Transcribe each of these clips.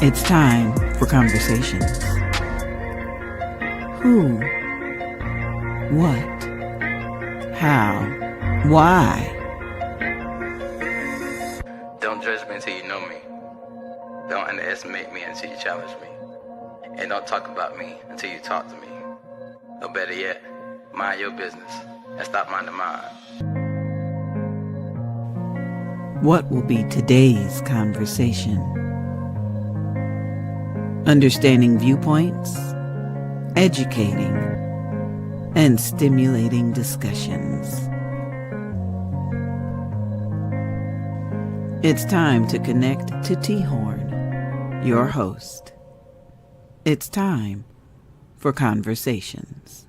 It's time for conversations. Who? What? How? Why? Don't judge me until you know me. Don't underestimate me until you challenge me. And don't talk about me until you talk to me. Or better yet, mind your business and stop minding mine. What will be today's conversation? Understanding viewpoints, educating, and stimulating discussions. It's time to connect to T-Horn, your host. It's time for conversations.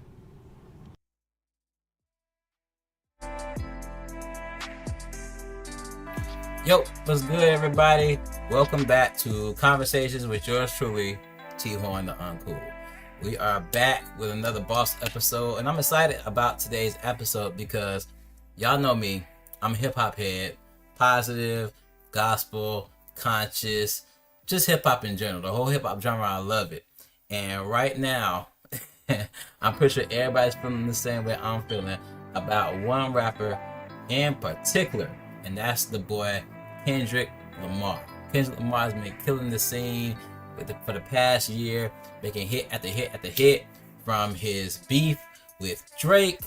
Yo, what's good, everybody? Welcome back to Conversations with yours truly, T-Horn the Uncool. We are back with another boss episode, and I'm excited about today's episode because y'all know me. I'm a hip-hop head, positive, gospel, conscious, just hip-hop in general. The whole hip-hop genre, I love it. And right now, I'm pretty sure everybody's feeling the same way I'm feeling about one rapper in particular, and that's the boy Kendrick Lamar. Kendrick Lamar has been killing the scene for the past year, making hit after hit after hit, from his beef with Drake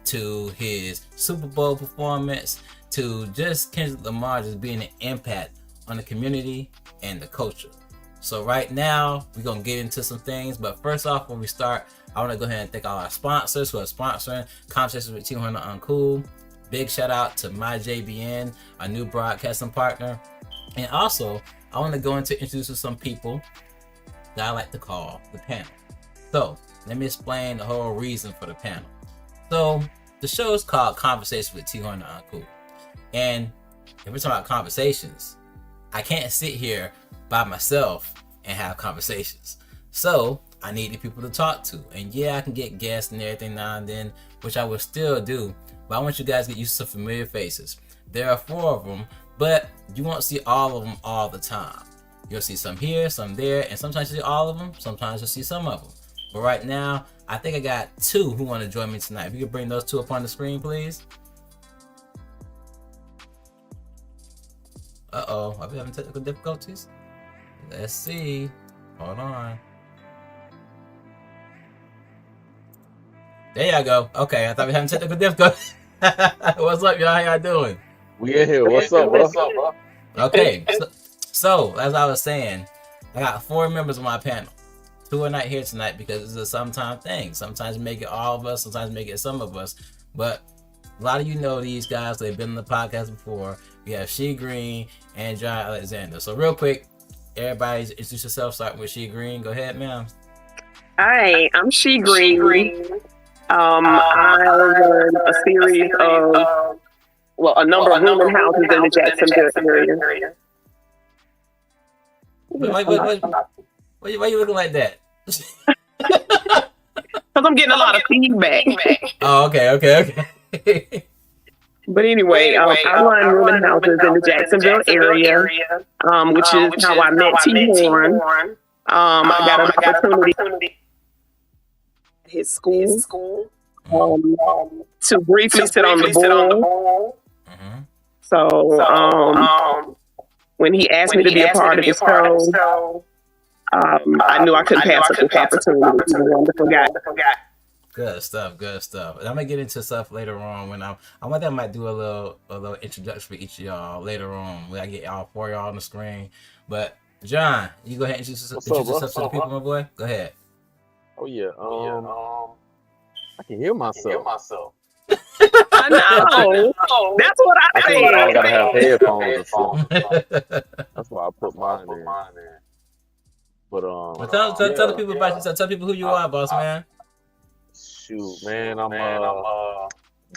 to his Super Bowl performance to just Kendrick Lamar just being an impact on the community and the culture. So right now, we're going to get into some things, but first off, when we start, I want to go ahead and thank all our sponsors who are sponsoring Conversations with T-Horn the Uncool. Big shout out to MyJBN, our new broadcasting partner. And also, I want to go into introduce some people that I like to call the panel. So, let me explain the whole reason for the panel. So, the show is called Conversations with T-Horn the Uncool. And if we're talking about conversations, I can't sit here by myself and have conversations. So, I need the people to talk to. And yeah, I can get guests and everything now and then, which I will still do. But I want you guys to get used to some familiar faces. There are 4 of them, but you won't see all of them all the time. You'll see some here, some there, and sometimes you see all of them, sometimes you'll see some of them. But right now, I think I got 2 who want to join me tonight. If you could bring those 2 up on the screen, please. Uh-oh, are we having technical difficulties? Let's see. Hold on. There you go. Okay, I thought we were having technical difficulties. What's up, y'all? How y'all doing? We in here. What's up, bro? Okay, so as I was saying, I got 4 members of my panel. 2 are not here tonight because it's a sometime thing. Sometimes make it all of us, sometimes make it some of us. But a lot of you know these guys. They've been on the podcast before. We have She Green and John Alexander. So real quick, everybody introduce yourself, starting with She Green. Go ahead, ma'am. Hi, I'm She Green. I run a series of, a number of rooming houses in the Jacksonville area. Why you looking like that? Because I'm getting a lot of feedback. Oh, okay. But anyway, I run rooming houses in the Jacksonville area, which is how I met T-Horn. I got an opportunity at his school to briefly sit on the board. Mm-hmm. So when he asked me to be a part of the show, I knew I couldn't pass up this opportunity. He's a wonderful guy. Good stuff. And I'm gonna get into stuff later on when I think I might do a little introduction for each of y'all later on when I get all 4 of y'all on the screen. But John, you go ahead and introduce yourself to the people, my boy. Go ahead. Oh yeah. I can hear myself. I know. That's what I think I said. gotta have headphones or something. That's why I put mine in. But tell the people about yourself. Tell people who you are, boss man. Shoot, man, I'm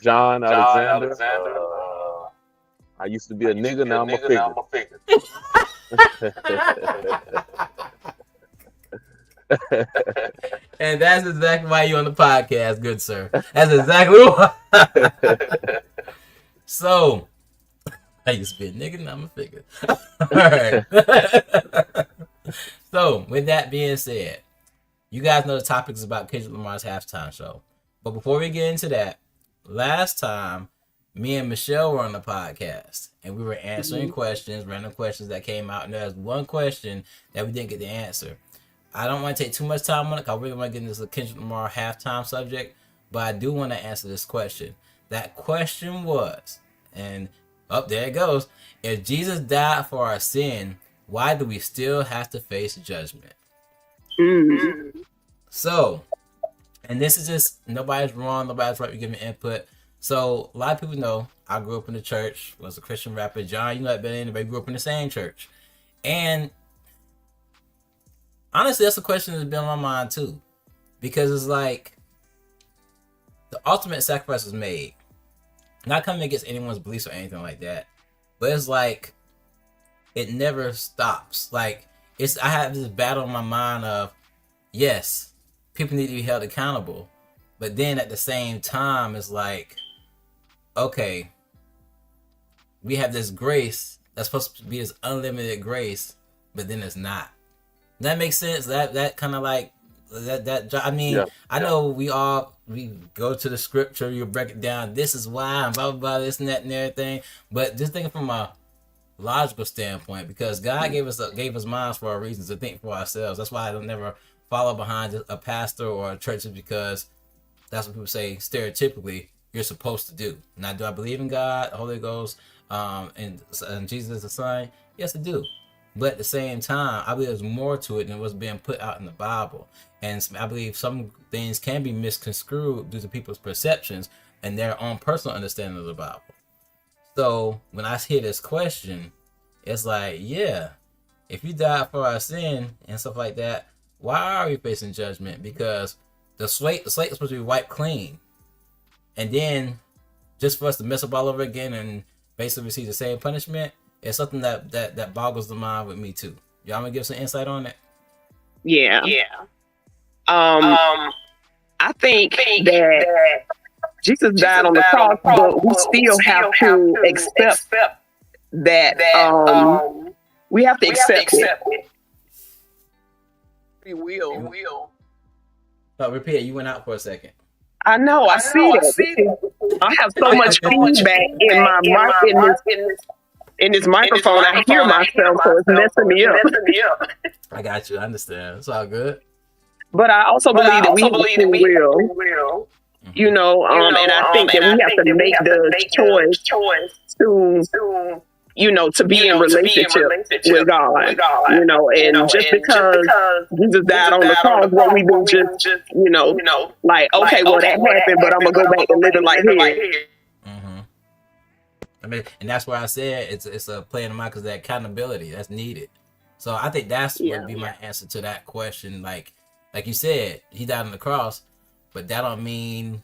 John Alexander. I used to be a nigga, now I'm a figure. And that's exactly why you're on the podcast, good sir. That's exactly why. So, I used to be a nigga, now I'm a figure. All right. So, with that being said, you guys know the topic is about Kendrick Lamar's halftime show. But before we get into that, last time, me and Michelle were on the podcast, and we were answering questions, random questions that came out, and there's one question that we didn't get the answer. I don't want to take too much time on it, because I really want to get into the Kendrick Lamar halftime subject, but I do want to answer this question. That question was, and there it goes, if Jesus died for our sin, why do we still have to face judgment? So, and this is just, nobody's wrong, nobody's right, we give me input. So, a lot of people know I grew up in the church, was a Christian rapper. John, you know that better than anybody, grew up in the same church. And honestly, that's a question that's been on my mind too. Because it's like, the ultimate sacrifice was made. Not coming against anyone's beliefs or anything like that. But it's like, it never stops. Like, I have this battle in my mind of, yes, people need to be held accountable. But then at the same time, it's like, okay, we have this grace that's supposed to be this unlimited grace, but then it's not. That makes sense. That kind of like that. I mean, I know we go to the scripture, you break it down. This is why, and blah blah blah, this and that and everything. But just thinking from a logical standpoint, because God gave us minds for our reasons to think for ourselves. That's why I don't never follow behind a pastor or a church, because that's what people say stereotypically you're supposed to do. Now, do I believe in God, the Holy Ghost, and Jesus as the Son? Yes, I do. But at the same time, I believe there's more to it than what's being put out in the Bible. And I believe some things can be misconstrued due to people's perceptions and their own personal understanding of the Bible. So when I hear this question, it's like, yeah, if you died for our sin and stuff like that, why are we facing judgment? Because the slate is supposed to be wiped clean. And then just for us to mess up all over again and basically receive the same punishment, it's something that boggles the mind with me too. Y'all wanna give some insight on it? Yeah. I think that Jesus died on the cross, but we still have to accept that. We have to accept it. We will. Oh, repeat it. You went out for a second. I know. I see that. I have so much feedback in my mic in this microphone. I hear myself, so it's messing me up. I got you. I understand. It's all good. But I also believe that we have free will. You know, and I think that we have to make the choice to, you know, to be in relationship with God. You know, and just because Jesus died on the cross, what we do just, you know, like, okay, well, that happened, but I'm going to go back and live it like here. I mean, and that's why I said it's a play in the mind, because that accountability that's needed. So I think that's would be my answer to that question. Like you said, he died on the cross, but that don't mean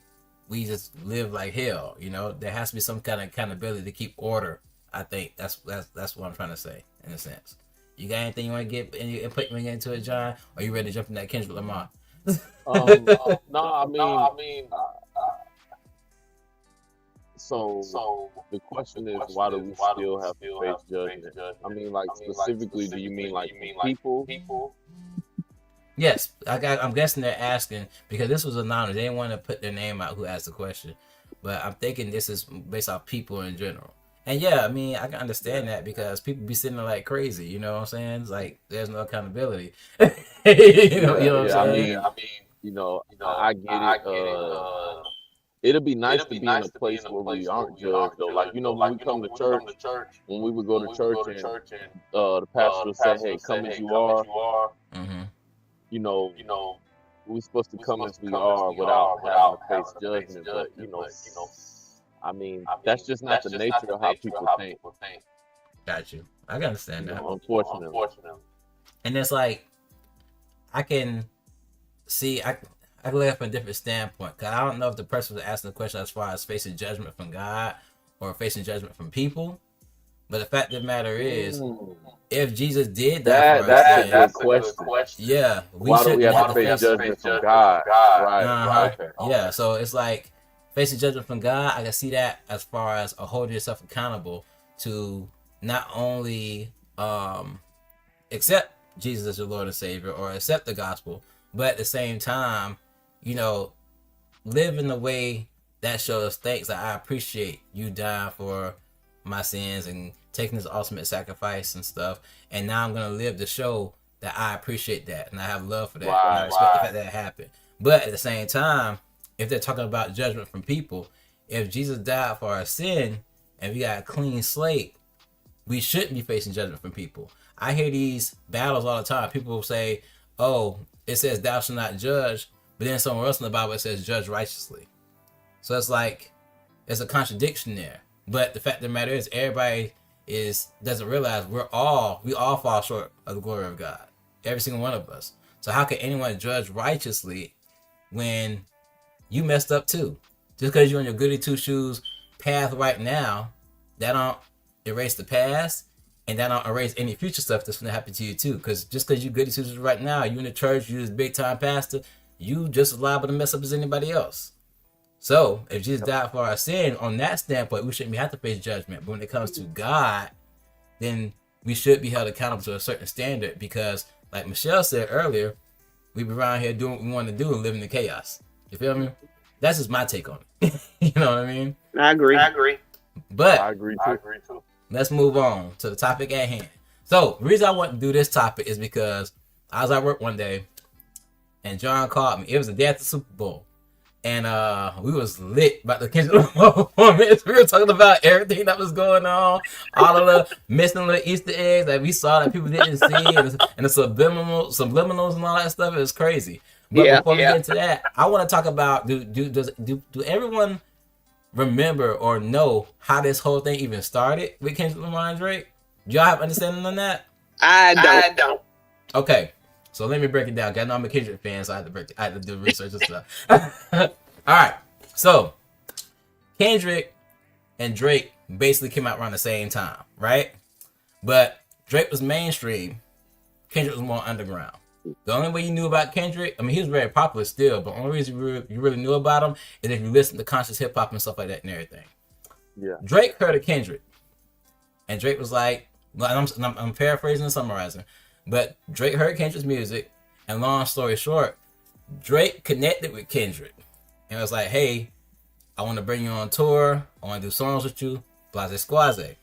we just live like hell. You know, there has to be some kind of accountability to keep order. I think that's what I'm trying to say in a sense. You got anything you want to get any input when you get into it, John? Or are you ready to jump in that Kendrick Lamar? I mean. So the question is, why do we still have to face judgment? I mean, like, specifically, do you mean like people? Yes, I'm guessing they're asking because this was anonymous. They didn't want to put their name out who asked the question, but I'm thinking this is based off people in general. And yeah, I mean, I can understand that because people be sitting there like crazy. You know what I'm saying? It's like there's no accountability. you know what I'm saying? I mean, I get it. It'll be nice to be in a place where we aren't judged, though. Like, when we come to church, when we would go to church and the pastor would say, hey, come as you are. We're supposed to come as we are without having to face judgment. But, I mean, that's just not the nature of how people think. Got you. I can understand that. Unfortunately. And it's like, I can see, I can look at it from a different standpoint. Because I don't know if the person was asking the question as far as facing judgment from God or facing judgment from people. But the fact of the matter is, if Jesus did die for us, that's a good question. Yeah, why do we have to face judgment from God? Right. Okay. Yeah, so it's like facing judgment from God. I can see that as far as holding yourself accountable to not only accept Jesus as your Lord and Savior or accept the gospel, but at the same time, you know, live in a way that shows thanks that I appreciate you dying for my sins and taking this ultimate sacrifice and stuff. And now I'm going to live to show that I appreciate that and I have love for that. And I respect the fact that it happened. But at the same time, if they're talking about judgment from people, if Jesus died for our sin and we got a clean slate, we shouldn't be facing judgment from people. I hear these battles all the time. People will say, oh, it says thou shalt not judge, but then somewhere else in the Bible it says judge righteously. So it's like, there's a contradiction there. But the fact of the matter is, everybody doesn't realize we all fall short of the glory of God. Every single one of us. So how can anyone judge righteously when you messed up too? Just because you're on your goody two shoes path right now, that don't erase the past, and that don't erase any future stuff that's going to happen to you too. Because just because you goody two shoes right now, you in the church, you this big time pastor, you just as liable to mess up as anybody else. So if Jesus died for our sin, on that standpoint, we shouldn't have to face judgment. But when it comes to God, then we should be held accountable to a certain standard, because like Michelle said earlier, we be around here doing what we want to do and living in chaos. You feel me? That's just my take on it. You know what I mean? I agree. But I agree too. let's move on to the topic at hand. So the reason I want to do this topic is because I was at work one day and John called me. It was the day after the Super Bowl. And we was lit about the Kendrick Lamar performance. We were talking about everything that was going on, all of the missing little Easter eggs that we saw that people didn't see, and the subliminals and all that stuff. It was crazy. But before we get into that, I want to talk about do everyone remember or know how this whole thing even started with Kendrick Lamar and Drake? Do y'all have understanding on that? I don't. Okay. So let me break it down. I know I'm a Kendrick fan, so I had to do research and stuff. All right. So Kendrick and Drake basically came out around the same time, right? But Drake was mainstream. Kendrick was more underground. The only way you knew about Kendrick, I mean, he was very popular still, but the only reason you really knew about him is if you listened to conscious hip hop and stuff like that and everything. Yeah. Drake heard of Kendrick, and Drake was like, well, I'm paraphrasing and summarizing. But Drake heard Kendrick's music, and long story short, Drake connected with Kendrick and was like, hey, I want to bring you on tour. I want to do songs with you. Blase squaze. A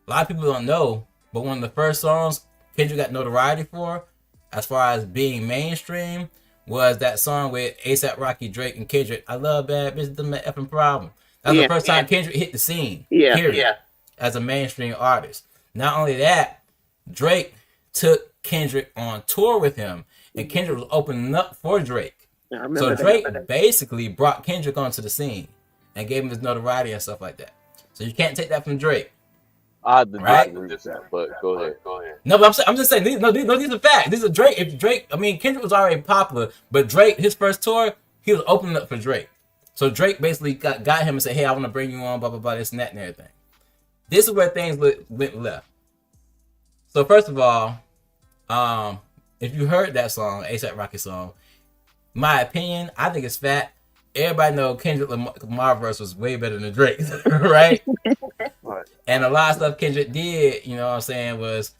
lot of people don't know, but one of the first songs Kendrick got notoriety for, as far as being mainstream, was that song with A$AP Rocky, Drake, and Kendrick. I love bad bitches, them that effing problem. That was the first time Kendrick hit the scene. Period. As a mainstream artist. Not only that, Drake took Kendrick on tour with him, and Kendrick was opening up for Drake. So Drake basically brought Kendrick onto the scene and gave him his notoriety and stuff like that. So you can't take that from Drake. I agree with that, but go ahead. No, but I'm just saying, these are facts. These are Drake. If Drake, I mean, Kendrick was already popular, but Drake, his first tour, he was opening up for Drake. So Drake basically got him and said, hey, I want to bring you on, blah, blah, blah, this and that and everything. This is where things went left. So first of all, if you heard that song, A$AP Rocky song, my opinion, I think it's fat. Everybody know Kendrick Lamar verse was way better than Drake, right? And a lot of stuff Kendrick did, you know what I'm saying, was,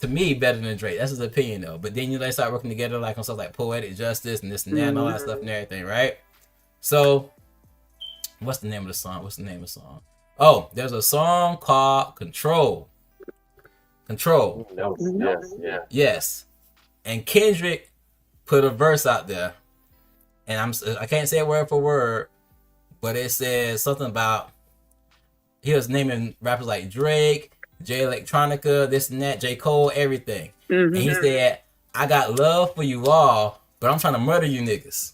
to me, better than Drake. That's his opinion, though. But then they start working together like on stuff like Poetic Justice and this and that and all that stuff and everything, right? So, what's the name of the song? Oh, there's a song called Control. Yes. And Kendrick put a verse out there, and I can't say it word for word, but it says something about, he was naming rappers like Drake, Jay Electronica, this and that, J. Cole, everything. And he said, I got love for you all, but I'm trying to murder you niggas.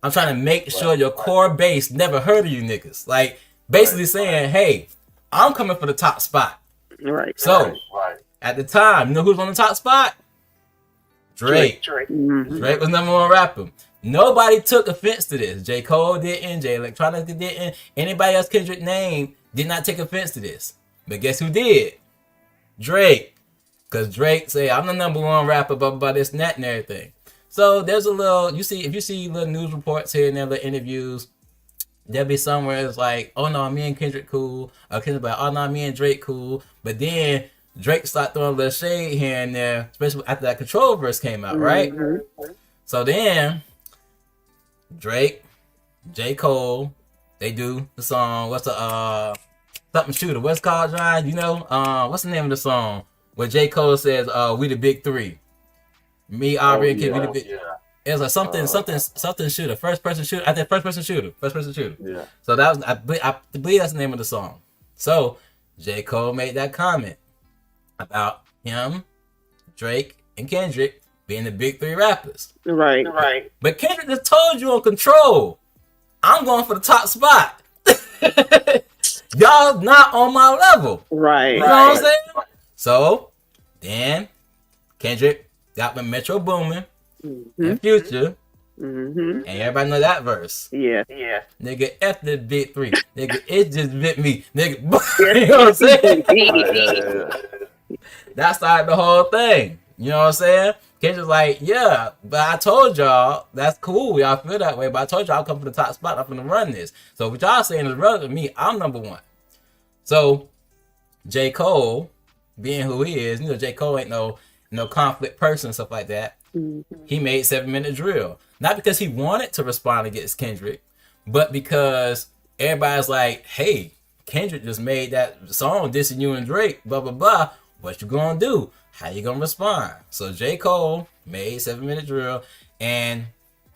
I'm trying to make sure your core base never heard of you niggas. Like, basically saying, hey, I'm coming for the top spot. Right. So, at the time, you know who was on the top spot? Drake. Drake was number one rapper. Nobody took offense to this. J. Cole didn't. Jay Electronica didn't. Anybody else Kendrick named did not take offense to this. But guess who did? Drake. Because Drake said, I'm the number one rapper, blah, blah, blah, this and that and everything. So there's a little, if you see little news reports here and there, little interviews, there'll be somewhere it's like, oh no, me and Kendrick cool. Or Kendrick like, oh no, me and Drake cool. But then Drake started throwing a little shade here and there, especially after that Control verse came out, right? So then Drake, J. Cole, they do the song. What's the something shooter? What's it called, John? You know, what's the name of the song? Where J. Cole says, "We the big three." Me, Aubrey, and Kid, we the big. It was like something shooter. First person shooter. I think first person shooter. Yeah. So that was I believe that's the name of the song. So J. Cole made that comment about him, Drake, and Kendrick being the big three rappers. Right. But Kendrick just told you on Control, I'm going for the top spot. Y'all not on my level. Right. You know what I'm saying? So then Kendrick got with Metro Boomin and Future. And everybody know that verse. Yeah. Nigga, F the big three. Nigga, it just bit me. Nigga, you know what I'm saying? That started the whole thing. You know what I'm saying? Kendrick's like, yeah, but I told y'all, that's cool. Y'all feel that way, but I told y'all I'll come for the top spot. I'm going to run this. So what y'all saying is relevant to me. I'm number one. So J. Cole, being who he is, you know, J. Cole ain't no conflict person and stuff like that. He made 7 Minute Drill. Not because he wanted to respond against Kendrick, but because everybody's like, hey, Kendrick just made that song dissing you and Drake, blah, blah, blah. What you gonna do? How you gonna respond? So J. Cole made 7 Minute Drill, and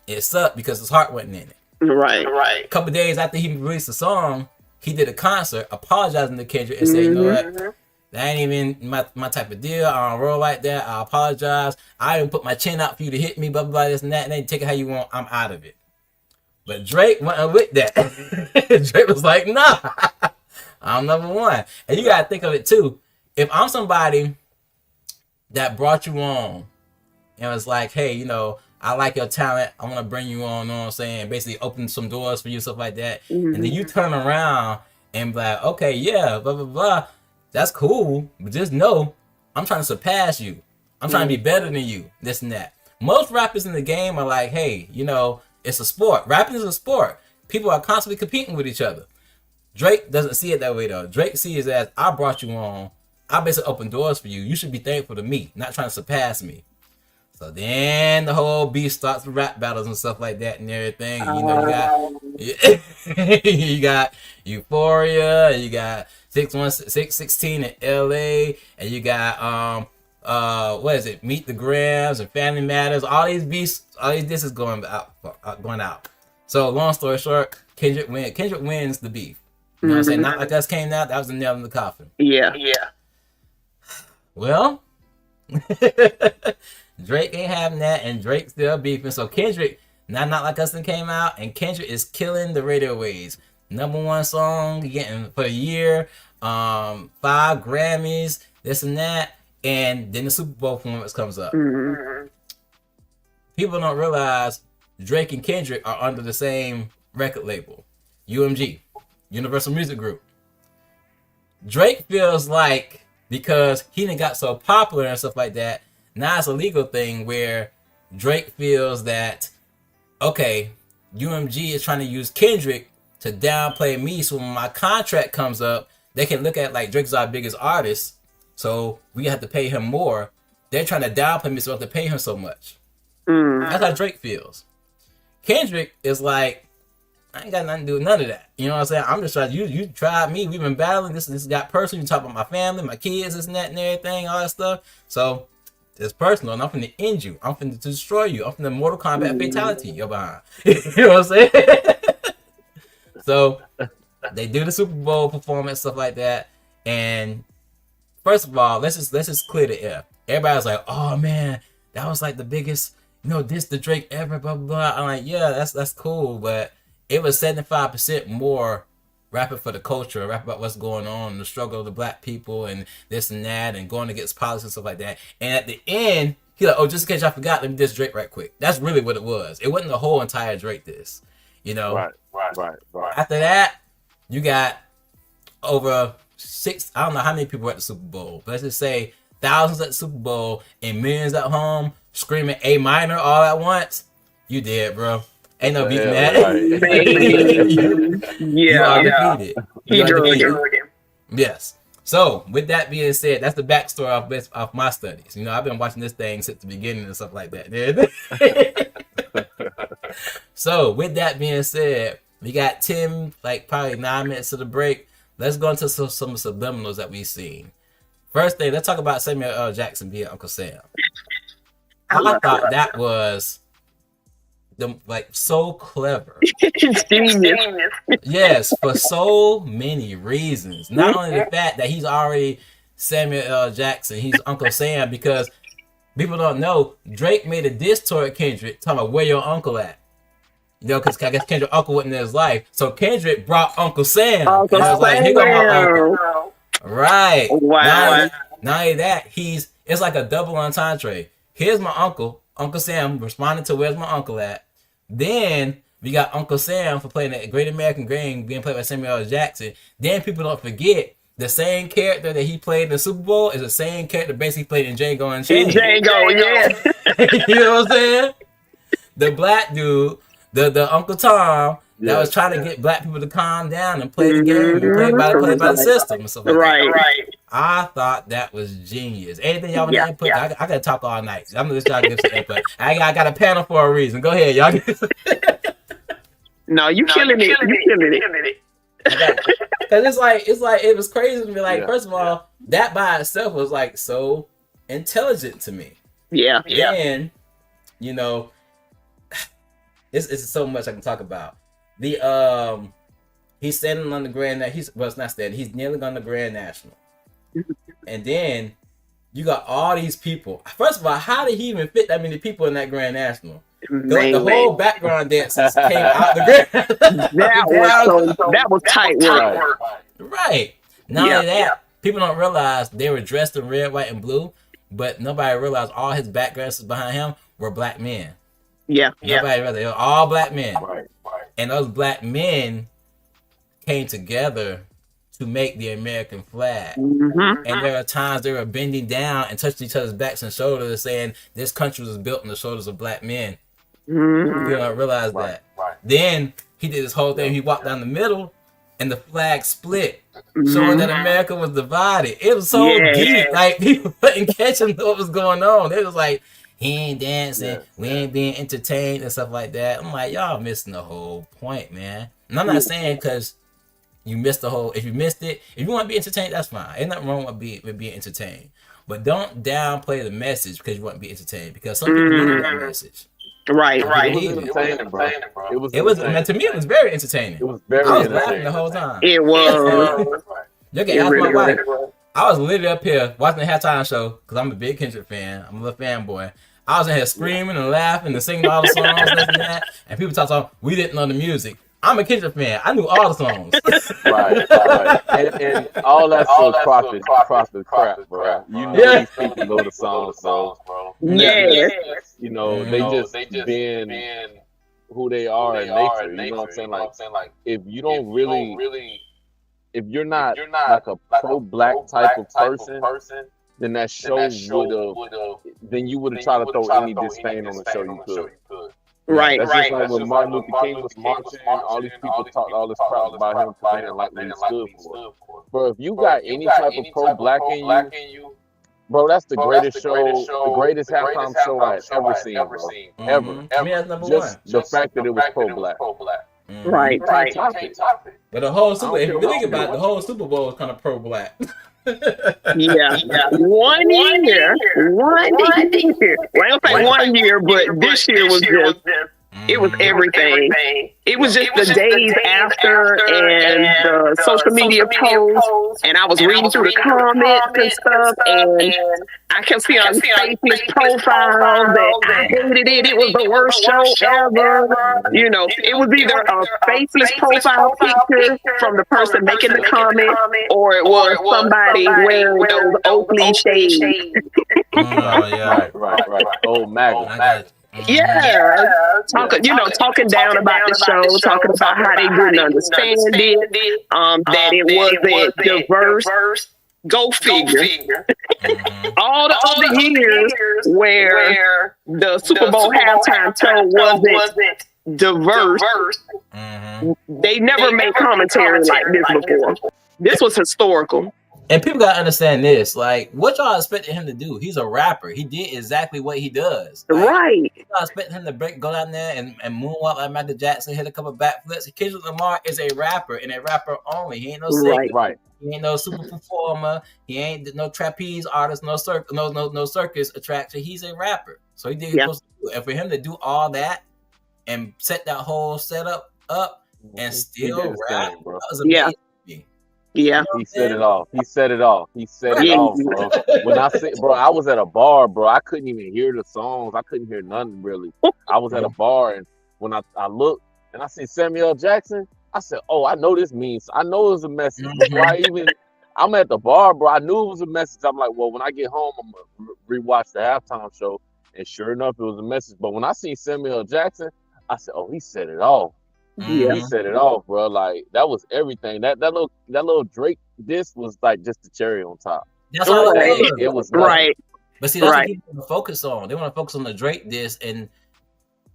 it sucked because his heart wasn't in it. Right. A couple days after he released the song, he did a concert apologizing to Kendrick and saying, you know what? That ain't even my type of deal. I don't roll like that. I apologize. I didn't put my chin out for you to hit me, blah, blah, blah, this and that. And then take it how you want. I'm out of it. But Drake went with that. Drake was like, nah, I'm number one. And you got to think of it too. If I'm somebody that brought you on and was like, hey, you know, I like your talent. I want to bring you on, you know what I'm saying? Basically open some doors for you, stuff like that. And then you turn around and be like, okay, yeah, blah, blah, blah. That's cool. But just know, I'm trying to surpass you. I'm trying to be better than you, this and that. Most rappers in the game are like, hey, you know, it's a sport. Rapping is a sport. People are constantly competing with each other. Drake doesn't see it that way, though. Drake sees it as, I brought you on. I basically opened doors for you. You should be thankful to me, not trying to surpass me. So then the whole beef starts with rap battles and stuff like that and everything. And, you know, you got Euphoria, you got 616 in LA, and you got what is it? Meet the Grams and Family Matters. All these beefs, all these disses going out. So long story short, Kendrick wins the beef. You know what I'm saying? Not Like Us came out. That was the nail in the coffin. Yeah. Well, Drake ain't having that, and Drake still beefing. So Kendrick, Not Like Us came out, and Kendrick is killing the radio waves. #1 song, getting for a year, 5 Grammys, this and that, and then the Super Bowl performance comes up. People don't realize Drake and Kendrick are under the same record label, UMG, Universal Music Group. Drake feels like, because he done got so popular and stuff like that, now it's a legal thing where Drake feels that, okay, UMG is trying to use Kendrick to downplay me, so when my contract comes up, they can look at like Drake's our biggest artist, so we have to pay him more. They're trying to downplay me, so we have to pay him so much. That's how Drake feels. Kendrick is like, I ain't got nothing to do with none of that. You know what I'm saying? I'm just trying. You tried me. We've been battling. This got personal. You talk about my family, my kids, this and that and everything, all that stuff. So it's personal, and I'm finna end you. I'm finna destroy you. I'm finna Mortal Kombat fatality you're behind. You know what I'm saying? So they do the Super Bowl performance, stuff like that. And first of all, let's just clear the air. Everybody's like, oh man, that was like the biggest, this the Drake ever, blah, blah, blah. I'm like, yeah, that's cool, but it was 75% more rapping for the culture, rap about what's going on, the struggle of the black people and this and that, and going against politics and stuff like that. And at the end, he's like, oh, just in case y'all forgot, let me diss Drake right quick. That's really what it was. It wasn't the whole entire Drake diss, Right. After that, you got over 6, I don't know how many people were at the Super Bowl, but let's just say thousands at the Super Bowl and millions at home screaming A minor all at once. You did, bro. Ain't no beating that. You are defeated. He drew again. Yes. So, with that being said, that's the backstory of my studies. You know, I've been watching this thing since the beginning and stuff like that. So, with that being said, we got 10, like probably 9 minutes of the break. Let's go into some subliminals that we've seen. First thing, let's talk about Samuel L. Jackson being Uncle Sam. I thought that was so clever. Genius. Yes, for so many reasons. Not only the fact that he's already Samuel L. Jackson, he's Uncle Sam, because people don't know, Drake made a diss toward Kendrick talking about where your uncle at. You know, because I guess Kendrick's uncle wasn't in his life. So Kendrick brought Uncle Sam. Uncle and I was like, here go my uncle. Sam. Right. Wow. Not only that, it's like a double entendre. Here's my uncle, Uncle Sam, responding to where's my uncle at. Then we got Uncle Sam for playing the Great American Game, being played by Samuel L. Jackson. Then people don't forget the same character that he played in the Super Bowl is the same character basically played in Django Unchained. Django, yeah. You know what I'm saying? The black dude, the Uncle Tom that was trying to get black people to calm down and play the game, and play by the system and stuff like that. Right. I thought that was genius. Anything y'all want to input? I gotta talk all night. I'm gonna try to give some input. I got a panel for a reason. Go ahead, y'all. No, you killing it. You killing it. Because it's like it was crazy to me. Like, first of all, that by itself was like so intelligent to me. Yeah. And you know, it's so much I can talk about. He's standing on the Grand. He's not standing. He's kneeling on the Grand National. And then you got all these people. First of all, how did he even fit that many people in that Grand National? The whole background dancers came out the Grand. That was tight work. Right. Not only that, people don't realize they were dressed in red, white, and blue, but nobody realized all his backgrounds behind him were black men. Yeah. Nobody realized they were all black men. Right. And those black men came together to make the American flag. And there are times they were bending down and touching each other's backs and shoulders, saying this country was built on the shoulders of black men. You don't realize that. Right. Then he did this whole thing. He walked down the middle, and the flag split, showing that America was divided. It was so deep. Like, people couldn't catch him what was going on. They was like, he ain't dancing, we ain't being entertained and stuff like that. I'm like, y'all missing the whole point, man. And I'm not saying because you missed the whole. If you missed it, if you want to be entertained, that's fine. Ain't nothing wrong with being entertained. But don't downplay the message because you want to be entertained. Because some people need that message. Right. It was entertaining, bro. It was. Man, to me, it was very entertaining. It was very I was entertaining laughing the whole time. It was. You can ask my wife. I was literally up here watching the halftime show because I'm a big Kendrick fan. I'm a little fanboy. I was in here screaming and laughing and singing all the songs and that. And people talk about we didn't know the music. I'm a Kendrick fan. I knew all the songs. Right. And all that stuff profit crap, bro. You know these people know the songs, bro. Yeah. You know, they just being who they are in nature. You know what I'm saying? Like, if you don't really, if you're not like a pro-black type of person, then that show would have, then you would have tried to throw any disdain on the show you could. Right. That's just like when Martin Luther King was marching, all these people talked all this crap about him for being like what he stood for. Bro, if you got any type of pro-black in you, bro, that's the greatest show, the greatest halftime show I've ever seen, bro. Ever. I mean, that's number Just one. the fact that it was pro-black. Right. But the whole Super, if you think about it, the whole Super Bowl was kind of pro-black. Yeah. 1 year. Well, I don't say 1 year, but this year was just, it was everything. It was just the days after and the social media posts, and I was reading through the comments and stuff, and I kept seeing on faceless profiles that I hated it. It was the worst show ever. You know, it was either a faceless profile picture from the person making the comment, or it was somebody wearing those Oakley shades. Right. Oh, MAGA. Yeah, talking down about the show, talking about how they didn't understand it, that it wasn't diverse. Go figure. All the other years where the Super Bowl halftime show wasn't diverse, they never made commentary like this before. This was historical. And people gotta understand this. Like, what y'all expecting him to do? He's a rapper. He did exactly what he does. Like, Right. y'all expecting him to go down there and moonwalk like Michael Jackson, hit a couple backflips. Kendrick Lamar is a rapper and a rapper only. He ain't no singer. Right. He ain't no super performer. He ain't no trapeze artist. No circus attraction. He's a rapper. So he did what he supposed to do. And for him to do all that and set that whole setup up and still rap, bro. that was amazing. Yeah. He set it off. He set it off, bro. When I say, bro, I was at a bar, bro. I couldn't even hear the songs. I couldn't hear nothing really. I was at a bar, and when I looked and I see Samuel Jackson, I said, "Oh, I know this means. I know it was a message." Before I'm at the bar, bro. I knew it was a message. I'm like, well, when I get home, I'm gonna rewatch the halftime show, and sure enough, it was a message. But when I seen Samuel Jackson, I said, "Oh, he set it off." Yeah. He set it off, bro. Like that was everything. That little Drake disc was like just the cherry on top. That's all it was nothing. Right. But see, that's what people want to focus on. They want to focus on the Drake disc and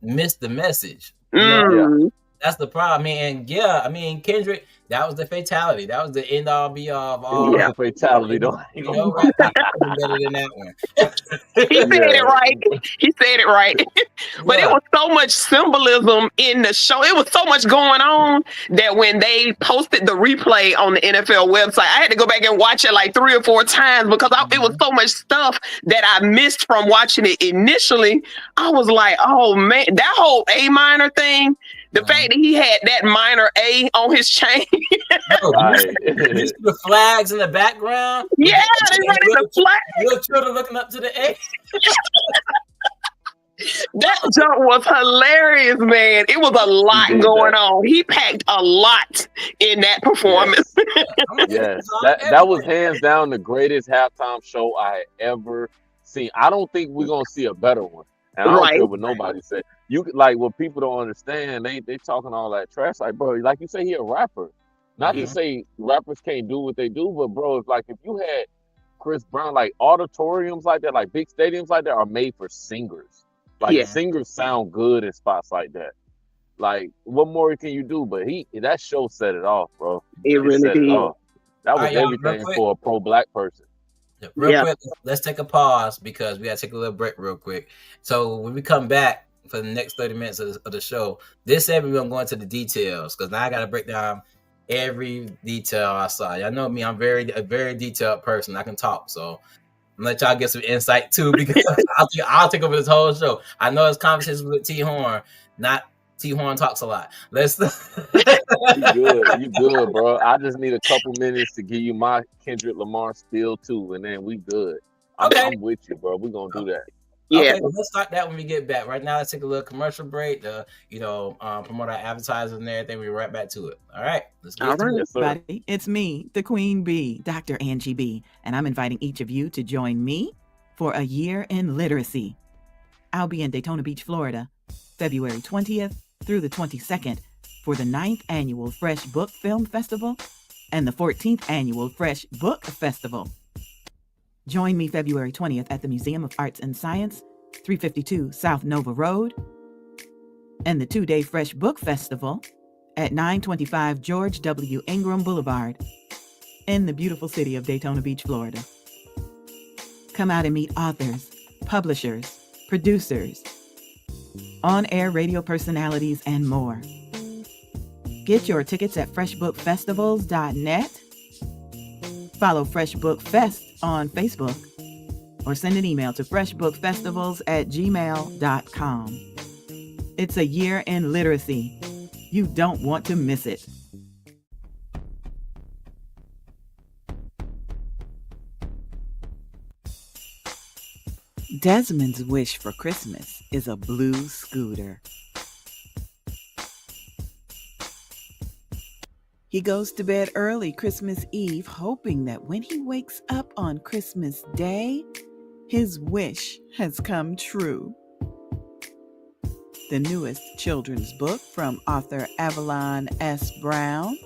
miss the message. You know? That's the problem. I mean, Kendrick, that was the fatality. That was the end all be all of all. The fatality, though. You know, right? Better than that one. He said it right. He said it right. But it was so much symbolism in the show. It was so much going on that when they posted the replay on the NFL website, I had to go back and watch it like 3 or 4 times because it was so much stuff that I missed from watching it initially. I was like, oh man, that whole A minor thing. The fact that he had that minor A on his chain. The flags in the background. Yeah, they running the flag. Little children looking up to the A. That jump was hilarious, man. It was a lot going on. He packed a lot in that performance. Yes. That was hands down the greatest halftime show I had ever seen. I don't think we're gonna see a better one. And I don't care what nobody said. You like what people don't understand. They talking all that trash. Like, bro, like you say, he a rapper. Not to say rappers can't do what they do, but bro, if you had Chris Brown, like auditoriums like that, like big stadiums like that, are made for singers. Like singers sound good in spots like that. Like, what more can you do? But that show set it off, bro. It really did. That was everything for a pro-black person. Real quick, let's take a pause because we got to take a little break real quick. So when we come back for the next 30 minutes of the show, this segment we're going to go into the details because now I got to break down every detail I saw. Y'all know me, I'm a very detailed person. I can talk, so I'm let y'all get some insight too because I'll take over this whole show. I know it's conversations with T Horn, not T Horn talks a lot. Let's. You good, bro. I just need a couple minutes to give you my Kendrick Lamar spiel too, and then we good. I'm with you, bro. We're gonna do that. Okay, well, let's start that when we get back. Right now, let's take a little commercial break to, promote our advertisers and everything. We'll be right back to it. All right, let's get to it. Everybody, it's me, the Queen Bee, Dr. Angie B, and I'm inviting each of you to join me for a year in literacy. I'll be in Daytona Beach, Florida, February 20th through the 22nd for the 9th Annual Fresh Book Film Festival and the 14th Annual Fresh Book Festival. Join me February 20th at the Museum of Arts and Science, 352 South Nova Road, and the 2-day Fresh Book Festival at 925 George W. Ingram Boulevard in the beautiful city of Daytona Beach, Florida. Come out and meet authors, publishers, producers, on-air radio personalities, and more. Get your tickets at freshbookfestivals.net. Follow Fresh Book Fest on Facebook or send an email to freshbookfestivals@gmail.com. It's a year in literacy. You don't want to miss it. Desmond's wish for Christmas is a blue scooter. He goes to bed early Christmas Eve, hoping that when he wakes up on Christmas Day, his wish has come true. The newest children's book from author Avalon S. Brown.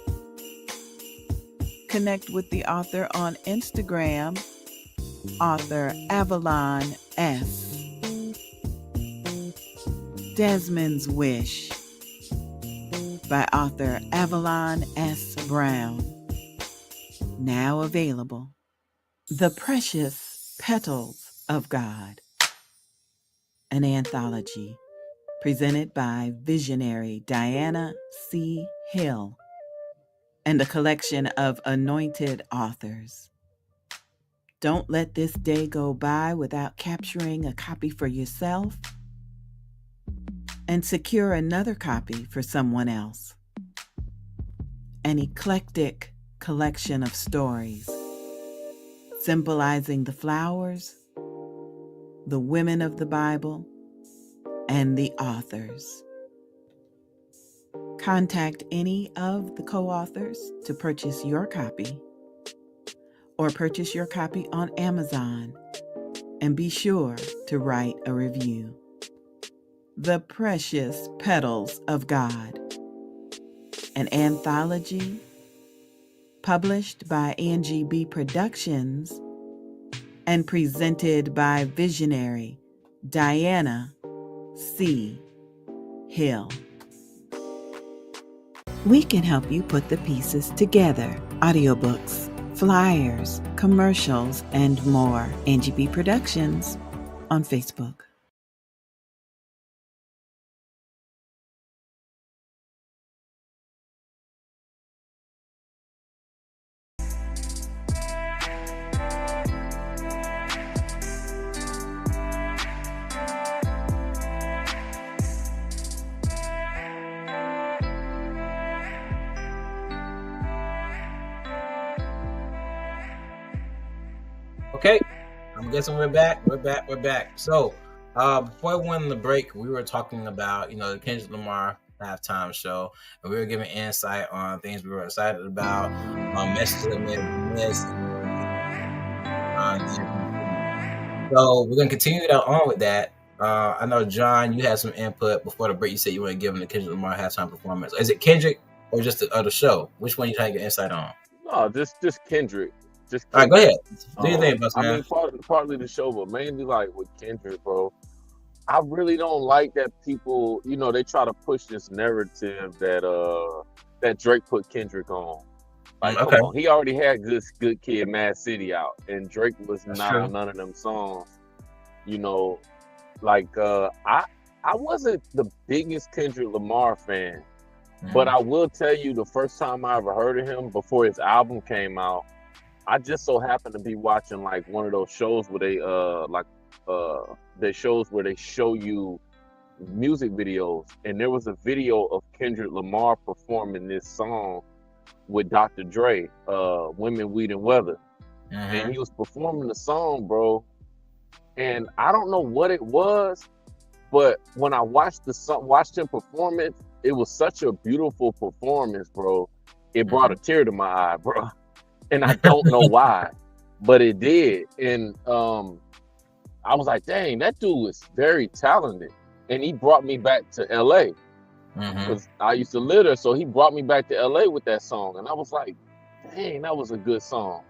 Connect with the author on Instagram, author Avalon S. Desmond's Wish by author Avalon S. Brown. Now available The Precious Petals of God, an anthology presented by visionary Diana C. Hill and a collection of anointed authors. Don't let this day go by without capturing a copy for yourself and secure another copy for someone else. An eclectic collection of stories symbolizing the flowers, the women of the Bible, and the authors. Contact any of the co-authors to purchase your copy, or purchase your copy on Amazon, and be sure to write a review. The Precious Petals of God, an anthology published by Angie Productions and presented by visionary Diana C. Hill. We can help you put the pieces together. Audiobooks, flyers, commercials, and more. Angie Productions on Facebook. Okay, I'm guessing we're back. We're back. So, before we went on the break, we were talking about, the Kendrick Lamar halftime show, and we were giving insight on things we were excited about, messages that we missed. So we're gonna continue on with that. I know, John, you had some input before the break. You said you want to give him the Kendrick Lamar halftime performance. Is it Kendrick or just the other show? Which one you trying to get insight on? No, just Kendrick. Just Kendrick. All right, go ahead. Do your thing, I mean, partly the show, but mainly like with Kendrick, bro. I really don't like that people, they try to push this narrative that Drake put Kendrick on. Like, come on, he already had Good Kid, Mad City out, and Drake was not on none of them songs. I wasn't the biggest Kendrick Lamar fan, but I will tell you, the first time I ever heard of him before his album came out, I just so happened to be watching like one of those shows where they shows where they show you music videos, and there was a video of Kendrick Lamar performing this song with Dr. Dre, Women, Weed, and Weather. And he was performing the song, bro. And I don't know what it was, but when I watched him perform it, it was such a beautiful performance, bro. It brought a tear to my eye, bro. And I don't know why, but it did. And I was like, dang, that dude is very talented. And he brought me back to LA. Because I used to live there, so he brought me back to LA with that song. And I was like, dang, that was a good song.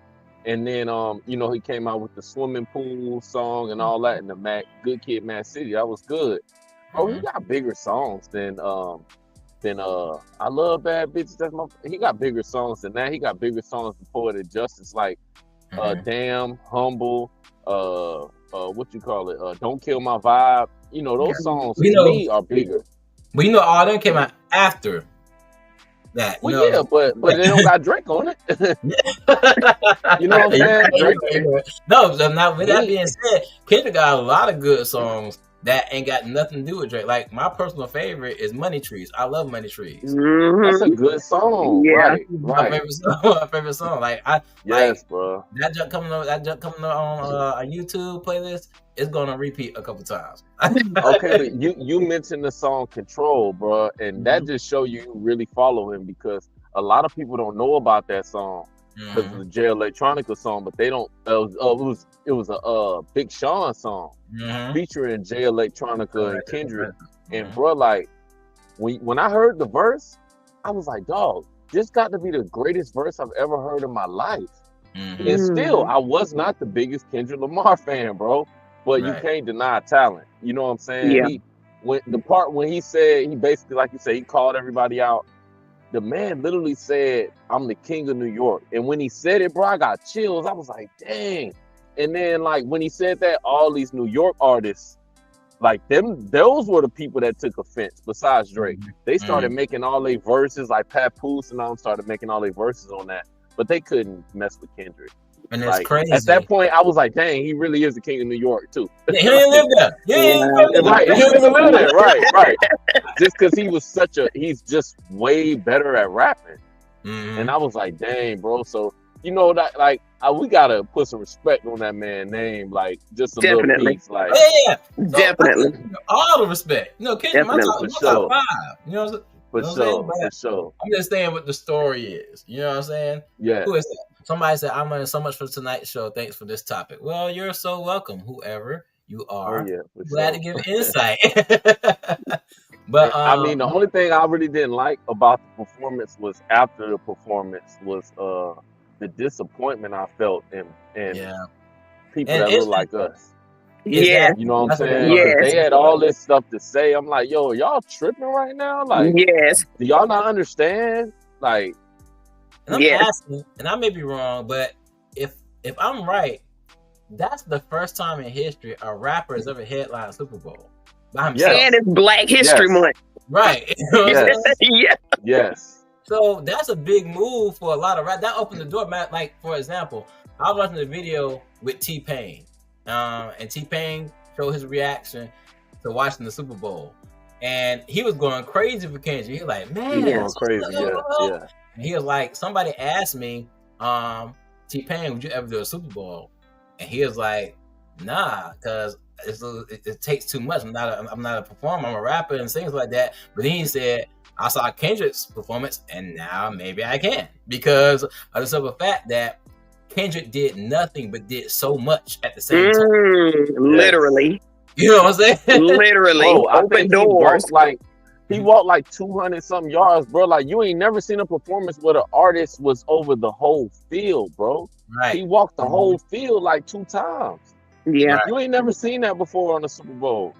And then he came out with the swimming pool song and all that, and the Good Kid, Mad City. That was good. Oh, he got bigger songs than I Love Bad Bitches. He got bigger songs than that. He got bigger songs than Poetic Justice, like Damn, Humble, what you call it? Don't Kill My Vibe. Those songs to me are bigger. But all them came out after that. Well, yeah, but they don't got Drake on it. You know what I'm saying? Drake. No, now with that being said, Kendrick got a lot of good songs that ain't got nothing to do with Drake. Like, my personal favorite is Money Trees. I love Money Trees. That's a good song. Yeah. Right. My favorite song. Bro. That junk coming on a YouTube playlist is gonna repeat a couple times. Okay, but you mentioned the song Control, bro, and that just show you really follow him, because a lot of people don't know about that song. Because it's a Jay Electronica song, but they don't. It was a Big Sean song featuring Jay Electronica and Kendrick. And bro, like when I heard the verse, I was like, dog, this got to be the greatest verse I've ever heard in my life. And still, I was not the biggest Kendrick Lamar fan, bro. But you can't deny talent. You know what I'm saying? Yeah. When he said, he basically, like you said, he called everybody out. the man literally said, "I'm the king of New York." And when he said it, bro, I got chills. I was like, dang. And then like when he said that, all these New York artists, like those were the people that took offense. Besides Drake, they started making all their verses, like Papoose and them started making all their verses on that, but they couldn't mess with Kendrick. And that's Like, crazy. at that point, I was like, dang, he really is the king of New York too. Yeah, he didn't live there. Right, he didn't even live there. Right. Just because he was he's just way better at rapping. And I was like, dang, bro. So you know that, like, we gotta put some respect on that man's name, like just a little piece, like. Yeah. Definitely. All the respect. No, Kendrick, my top five. You know what I'm saying? For sure. I'm just saying what the story is. You know what I'm saying? Yeah. Who is that? Somebody said, I'm learning so much for tonight's show. Thanks for this topic. Well, you're so welcome, whoever you are. Glad to give insight. But I mean, the only thing I really didn't like about the performance was after the performance was the disappointment I felt in people that look like us. Yeah. You know what I'm saying? Yes. They had all this stuff to say. I'm like, yo, y'all tripping right now? Like, yes. Do y'all not understand? Like, and I'm asking, and I may be wrong, but if I'm right, that's the first time in history a rapper has ever headlined a Super Bowl by himself. And it's Black History Month. Right. Yes. So that's a big move for a lot of rap. That opened the door, man. Like, for example, I was watching the video with T-Pain. And T-Pain showed his reaction to watching the Super Bowl. And he was going crazy for Kendrick. He was like, man. He was going crazy, yeah. And he was like, somebody asked me, T-Pain, would you ever do a Super Bowl? And he was like, nah, because it takes too much. I'm not a performer. I'm a rapper and things like that. But then he said, I saw Kendrick's performance, and now maybe I can, because of the simple fact that Kendrick did nothing but did so much at the same time. Literally. You know what I'm saying? Literally. Bro, open doors. He walked like 200 something yards, bro. Like, you ain't never seen a performance where the artist was over the whole field, bro. Right. He walked the whole field like 2 times. Yeah. Right. You ain't never seen that before on the Super Bowl.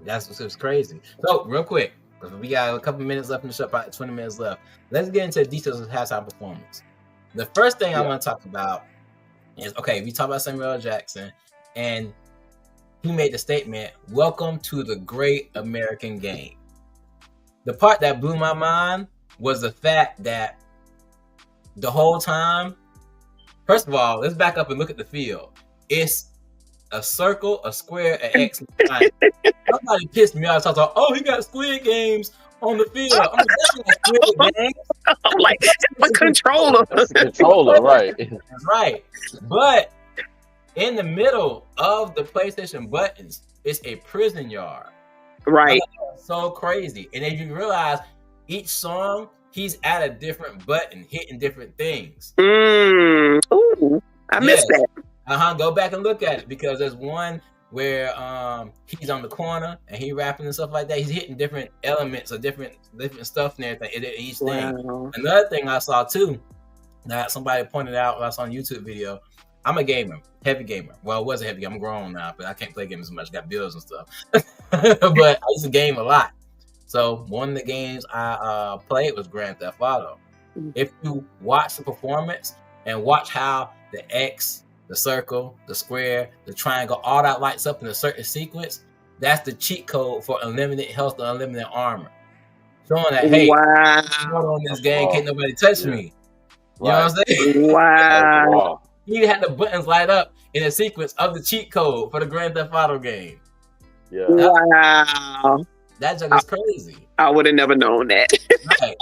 That's what's crazy. So, real quick, we got a couple minutes left in the show, about 20 minutes left. Let's get into the details of halftime performance. The first thing I want to talk about is, okay, we talked about Samuel L. Jackson, and he made the statement, welcome to the great American game. The part that blew my mind was the fact that the whole time, first of all, let's back up and look at the field. It's a circle, a square, an X. Somebody pissed me off. Talking, oh, he got Squid Games on the field. I'm like, that's not Squid Games. I'm like, that's a controller. That's a controller, right. Right. But in the middle of the PlayStation buttons, it's a prison yard. Right. So crazy. And if you realize each song, he's at a different button, hitting different things. Ooh, I missed that. Go back and look at it, because there's one where he's on the corner and he rapping and stuff like that. He's hitting different elements or different stuff and everything in each thing. Wow. Another thing I saw too, that somebody pointed out when I saw a YouTube video, I'm a gamer, heavy gamer. Well, I was a heavy gamer. I'm grown now, but I can't play games as much. I got bills and stuff. But I used to game a lot. So one of the games I played was Grand Theft Auto. If you watch the performance and watch how the X, the circle, the square, the triangle, all that lights up in a certain sequence, that's the cheat code for unlimited health and unlimited armor. Showing that, hey, on this game, can't nobody touch me. You know what I'm saying? Wow. He had the buttons light up in a sequence of the cheat code for the Grand Theft Auto game. Yeah. Wow. That junk is crazy. I would have never known that. Right.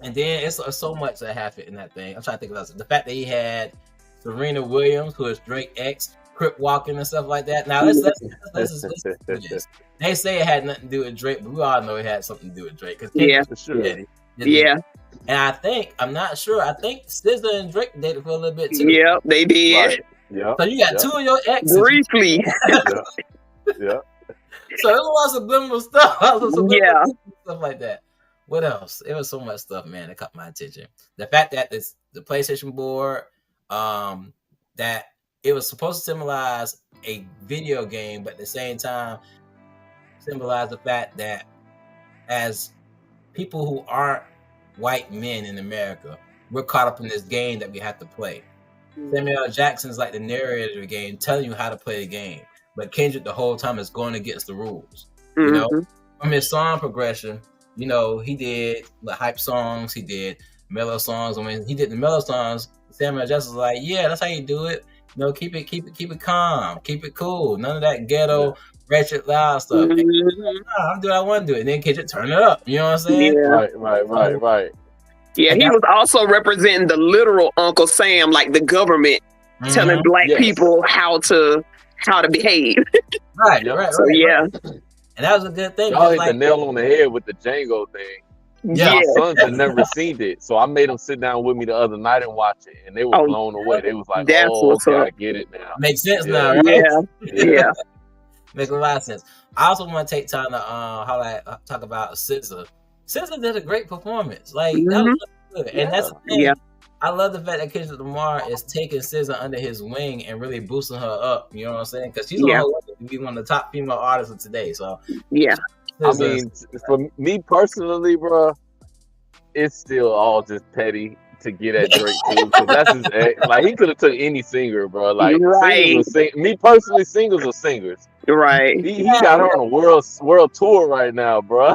And then it's so much that happened in that thing. I'm trying to think about the fact that he had Serena Williams, who is Drake X, crip walking and stuff like that. Now let's they say it had nothing to do with Drake, but we all know it had something to do with Drake. For sure. Yeah. And I'm not sure. I think SZA and Drake dated for a little bit too. Yep, they did. Right. Yep. So you got two of your exes. Briefly. Yeah. So it was a subliminal stuff. Stuff like that. What else? It was so much stuff, man, that caught my attention. The fact that the PlayStation board, that it was supposed to symbolize a video game, but at the same time symbolize the fact that as people who aren't white men in America, we're caught up in this game that we have to play. Samuel L. Jackson's like the narrator of the game, telling you how to play the game. But Kendrick the whole time is going against the rules. You know, from his song progression, you know, he did the hype songs, he did mellow songs. And when he did the mellow songs, Samuel L. Jackson was like, yeah, that's how you do it. You know, keep it calm, keep it cool. None of that ghetto, ratchet, loud stuff. I'm doing what I want to do it. And then Kendrick turn it up. You know what I'm saying? Yeah. Right. Yeah, he was also representing the literal Uncle Sam, like the government telling black people how to behave. Right. So yeah. And that was a good thing. Y'all hit the nail on the head with the Django thing. Yeah. My sons had never seen it, so I made them sit down with me the other night and watch it, and they were blown away. They was like, that's what's okay, up. I get it now. Makes sense now, right? Yeah. Makes a lot of sense. I also want to take time to talk about SZA. SZA did a great performance. Like that was good. And that's the thing. Yeah. I love the fact that Kendrick Lamar is taking SZA under his wing and really boosting her up. You know what I'm saying? Because she's on her way to be one of the top female artists of today. So yeah. I mean, for me personally, bro, it's still all just petty to get at Drake too. Because that's his ex. Like he could have took any singer, bro. Like me personally, singers are singers. Right. He got her on a world tour right now, bro.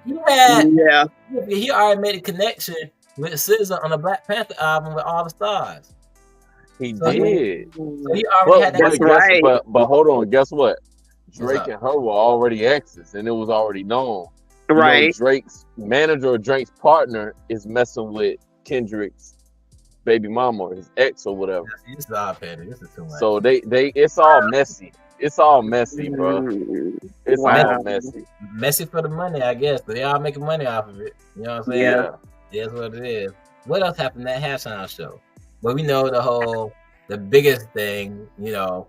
He already made a connection with SZA on the Black Panther album with All the Stars. He did. So he already had that. But hold on, guess what? Drake and her were already exes, and it was already known. Right. You know, Drake's manager or Drake's partner is messing with Kendrick's baby mama or his ex or whatever. This is all petty. This is too much. So it's all messy. It's all messy, bro. It's all messy. Messy for the money, I guess, but they all making money off of it. You know what I'm saying? Yeah. That's what it is. What else happened at that halftime show? Well, we know the biggest thing, you know,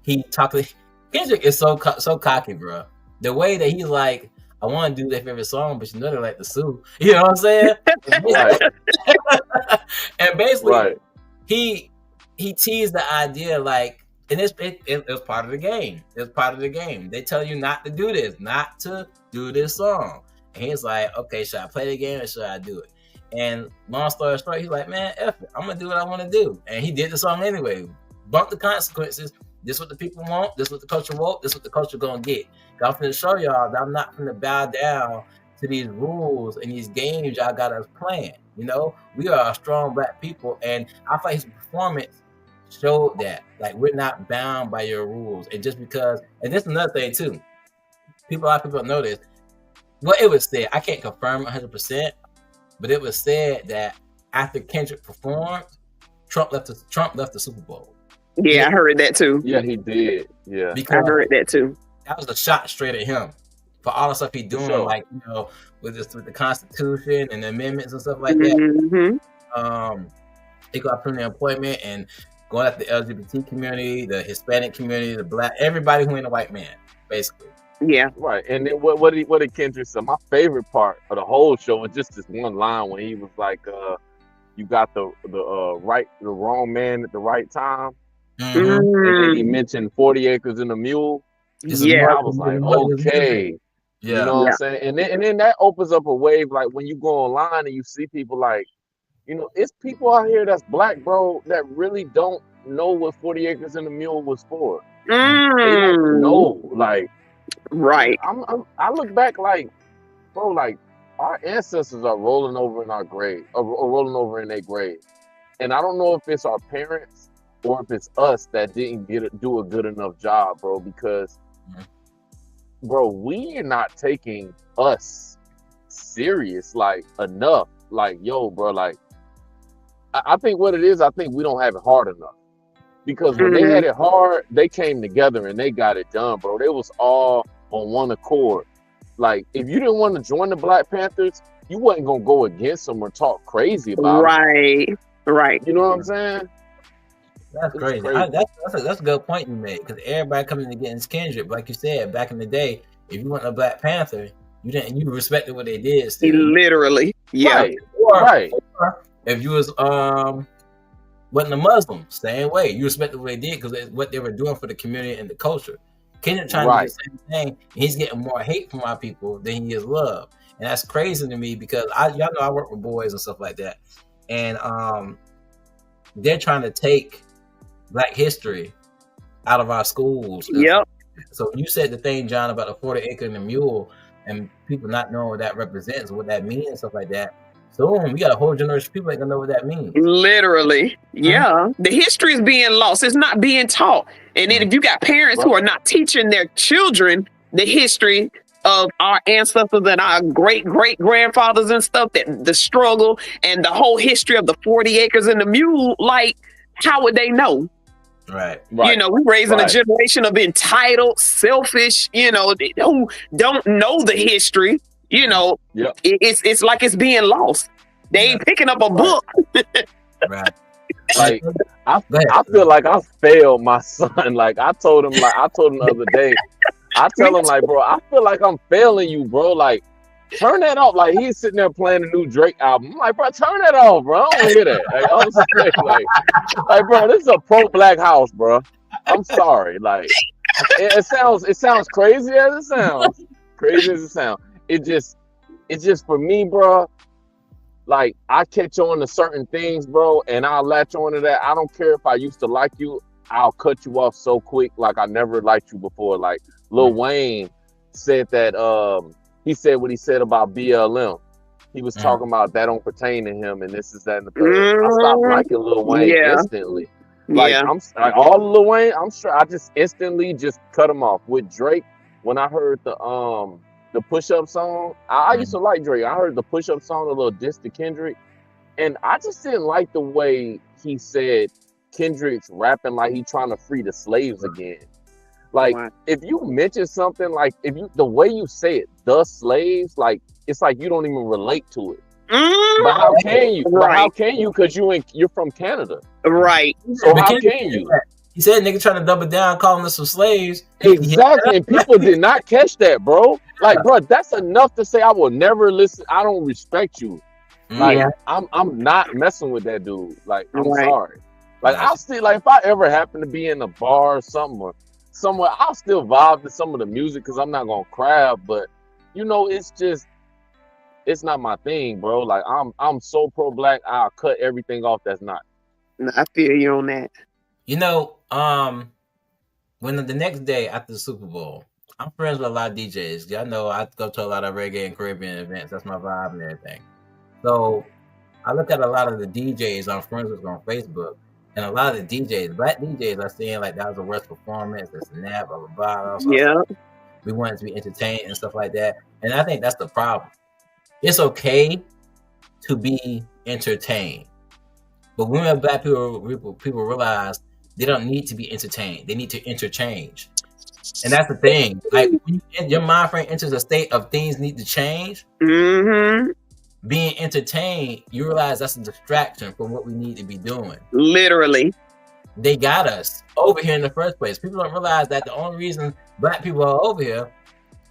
Kendrick is so cocky, bro. The way that he's like, I want to do their favorite song, but you know they like to sue. You know what I'm saying? And basically, he teased the idea like, and it was part of the game. It was part of the game. They tell you not to do this, not to do this song. And he's like, okay, should I play the game or should I do it? And long story short, he's like, man, F it. I'm going to do what I want to do. And he did the song anyway. Bump the consequences. This is what the people want. This is what the culture want. This is what the culture going to get. I'm going to show y'all that I'm not going to bow down to these rules and these games y'all got us playing. You know, we are a strong black people. And I feel like his performance showed that. Like, we're not bound by your rules. And just because, and this is another thing too. A lot of people don't know this. Well, it was said, I can't confirm 100%, but it was said that after Kendrick performed, Trump left the Super Bowl. Yeah, I heard that too. Yeah, he did. Yeah, I heard that too. That was a shot straight at him for all the stuff he's doing, like, you know, with the Constitution and the amendments and stuff like that. Equal opportunity employment and going after the LGBT community, the Hispanic community, the black, everybody who ain't a white man, basically. Yeah. Right. And then what did Kendrick say? My favorite part of the whole show was just this one line when he was like, you got the wrong man at the right time. And then he mentioned 40 acres and a mule. Yeah. I was like, okay. Yeah. You know what I'm saying? And then that opens up a wave, like when you go online and you see people like, you know, it's people out here that's black, bro, that really don't know what 40 acres and a mule was for. They don't know, like, right. I look back like, bro, like our ancestors are rolling over in our grave, or rolling over in their grave. And I don't know if it's our parents or if it's us that didn't do a good enough job, bro, because, bro, we are not taking us serious, like, enough. Like, yo, bro, like, I think what it is, I think we don't have it hard enough. Because when they had it hard, they came together and they got it done, bro. They was all on one accord. Like, if you didn't want to join the Black Panthers, you wasn't going to go against them or talk crazy about them. Right. You know what I'm saying? That's crazy. That's a good point you made, because everybody coming against Kendrick, like you said, back in the day, if you weren't a Black Panther, you respected what they did still. Literally. Yeah. Right. Or if you was wasn't a Muslim, same way. You respected what they did because what they were doing for the community and the culture. Kendrick trying to do the same thing. And he's getting more hate from our people than he is love. And that's crazy to me because y'all know I work with boys and stuff like that. And they're trying to take Black history out of our schools. Yep. So you said the thing, John, about the 40 acre and the mule and people not knowing what that represents, what that means and stuff like that. So we got a whole generation of people that don't know what that means. Literally. Yeah. The history is being lost. It's not being taught. And then if you got parents who are not teaching their children the history of our ancestors and our great-great-grandfathers and stuff, that the struggle and the whole history of the 40 acres and the mule, like, how would they know? Right. You know, we're raising a generation of entitled, selfish, you know, who don't know the history. You know, it's like it's being lost. They ain't picking up a book. Right. Like I feel like I failed my son. Like I told him the other day. I tell him like, bro, I feel like I'm failing you, bro. Like, turn that off. Like he's sitting there playing the new Drake album. I'm like, bro, turn that off, bro. I don't want to hear that. Like, I'm saying, like, bro, this is a pro-Black house, bro. I'm sorry. Like, it sounds crazy as it sounds. Crazy as it sounds. It's just for me, bro. Like I catch on to certain things, bro, and I'll latch on to that. I don't care if I used to like you. I'll cut you off so quick, like I never liked you before. Like Lil Wayne said that. He said what he said about BLM. He was talking about that don't pertain to him, and this is that and the third. I stopped liking Lil Wayne instantly. Like I'm like all Lil Wayne. I'm sure I just instantly just cut him off. With Drake, when I heard the Push Up song, I used to like Drake. I heard the Push Up song, a little diss to Kendrick, and I just didn't like the way he said Kendrick's rapping like he trying to free the slaves again. Like if you mention something like the way you say it, the slaves, like it's like you don't even relate to it. But how can you? But how can you? Because you're from Canada, right? So how can you? He said nigga trying to double down, calling us some slaves. Exactly, and people did not catch that, bro. Like, bro, that's enough to say I will never listen. I don't respect you. Like, I'm not messing with that dude. Like, I'm sorry. Like, I'll still, like, if I ever happen to be in a bar or something or somewhere, I'll still vibe to some of the music because I'm not gonna crowd. But you know, it's not my thing, bro. Like, I'm so pro-Black, I'll cut everything off that's not. I feel you on that. You know, when the next day after the Super Bowl, I'm friends with a lot of DJs. Y'all know I go to a lot of reggae and Caribbean events. That's my vibe and everything. So I look at a lot of the DJs I'm friends with on Facebook, and a lot of the DJs, Black DJs, are saying like that was the worst performance. That's a nap, blah blah blah. Yeah. We wanted to be entertained and stuff like that, and I think that's the problem. It's okay to be entertained, but when Black people realize they don't need to be entertained, they need to interchange. And that's the thing. Like when your mind frame enters a state of things need to change, being entertained, you realize that's a distraction from what we need to be doing. Literally. They got us over here in the first place. People don't realize that the only reason Black people are over here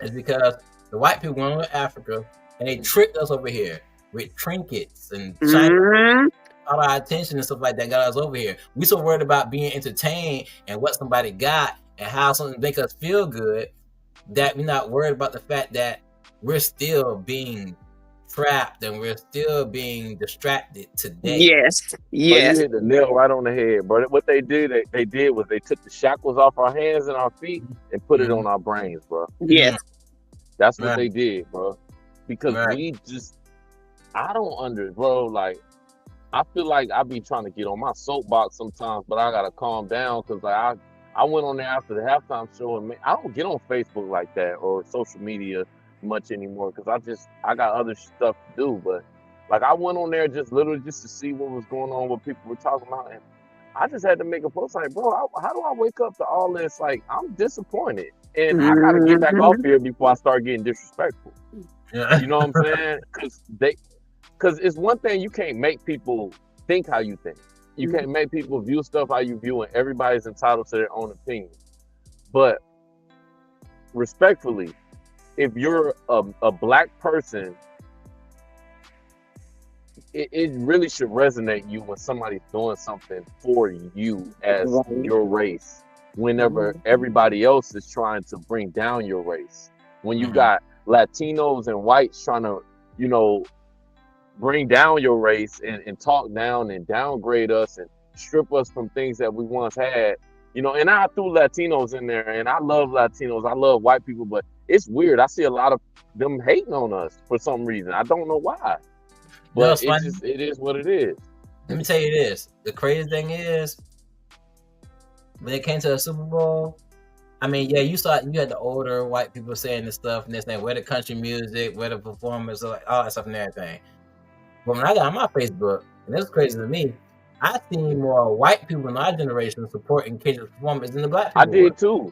is because the white people went over to Africa and they tricked us over here with trinkets and all our attention and stuff like that got us over here. We so worried about being entertained and what somebody got and how something make us feel good that we're not worried about the fact that we're still being trapped and we're still being distracted today. Yes. Oh, you hit the nail right on the head, bro. What they did was they took the shackles off our hands and our feet and put it on our brains, bro. Yes. That's what they did, bro. Because I don't bro, like, I feel like I be trying to get on my soapbox sometimes, but I gotta calm down because like I went on there after the halftime show and I don't get on Facebook like that or social media much anymore because I got other stuff to do. But like I went on there just to see what was going on, what people were talking about, and I just had to make a post like, bro, how do I wake up to all this? Like I'm disappointed, and I gotta get back off here before I start getting disrespectful. You know what I'm saying? Because it's one thing, you can't make people think how you think. You can't make people view stuff how you view, and everybody's entitled to their own opinion. But respectfully, if you're a Black person, it really should resonate you when somebody's doing something for you as your race. whenever everybody else is trying to bring down your race. When you got Latinos and whites trying to, you know, bring down your race and talk down and downgrade us and strip us from things that we once had, you know. And I threw Latinos in there, and I love Latinos, I love white people, but it's weird. I see a lot of them hating on us for some reason. I don't know why, but it is what it is. Let me tell you this: the crazy thing is, when it came to the Super Bowl, I mean, yeah, you had the older white people saying this stuff and this thing, where the country music, where the performers, all that stuff and everything. But when I got on my Facebook, and this was crazy to me, I seen more white people in our generation supporting Kendrick's performance than the black people. I did too.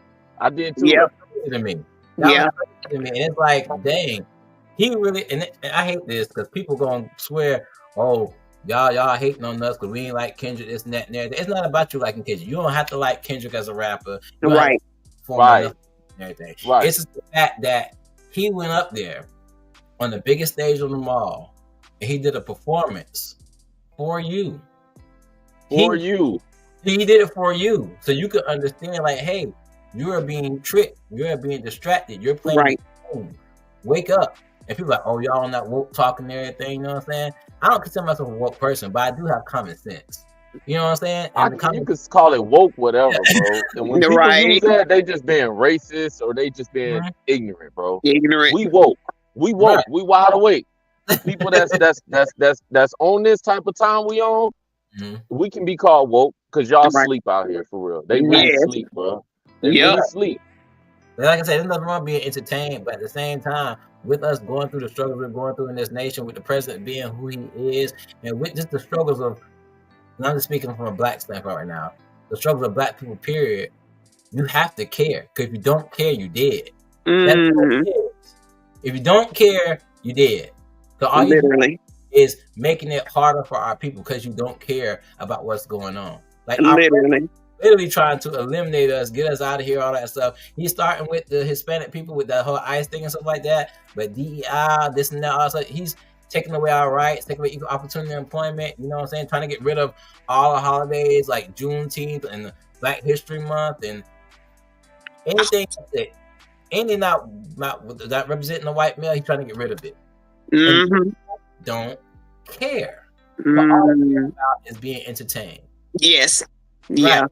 Yeah. To me. Yeah. To me. And it's like, dang, he really, and I hate this because people gonna swear, oh, y'all hating on us because we ain't like Kendrick, this and that and everything. It's not about you liking Kendrick. You don't have to like Kendrick as a rapper. Right. And everything. Right. It's just the fact that he went up there on the biggest stage on the mall and he did a performance for you. He did it for you. So you could understand, like, hey, you are being tricked. You are being distracted. You're playing right. Wake up. And people are like, oh, y'all on that woke talking and everything, you know what I'm saying? I don't consider myself a woke person, but I do have common sense. You know what I'm saying? And you could call it woke, whatever, bro. And when people use that, they just being racist or they just being ignorant, bro. Ignorant. We woke. Right. We wide awake. People that's on this type of time we on, we can be called woke because y'all sleep out here for real. They really sleep, bro. They really sleep. Like I said, there's nothing wrong being entertained, but at the same time, with us going through the struggles we're going through in this nation, with the president being who he is, and with just the struggles of, and I'm just speaking from a black standpoint right now, the struggles of black people, period, you have to care. Because if you don't care, you dead. If you don't care, you dead. So all you do is making it harder for our people because you don't care about what's going on. Like literally trying to eliminate us, get us out of here, all that stuff. He's starting with the Hispanic people with that whole ICE thing and stuff like that. But DEI, this and that, all that, he's taking away our rights, taking away equal opportunity employment, you know what I'm saying? Trying to get rid of all the holidays like Juneteenth and Black History Month and anything not representing the white male, he's trying to get rid of it. Don't care. But all they care about is being entertained. Yes. Yeah. Right.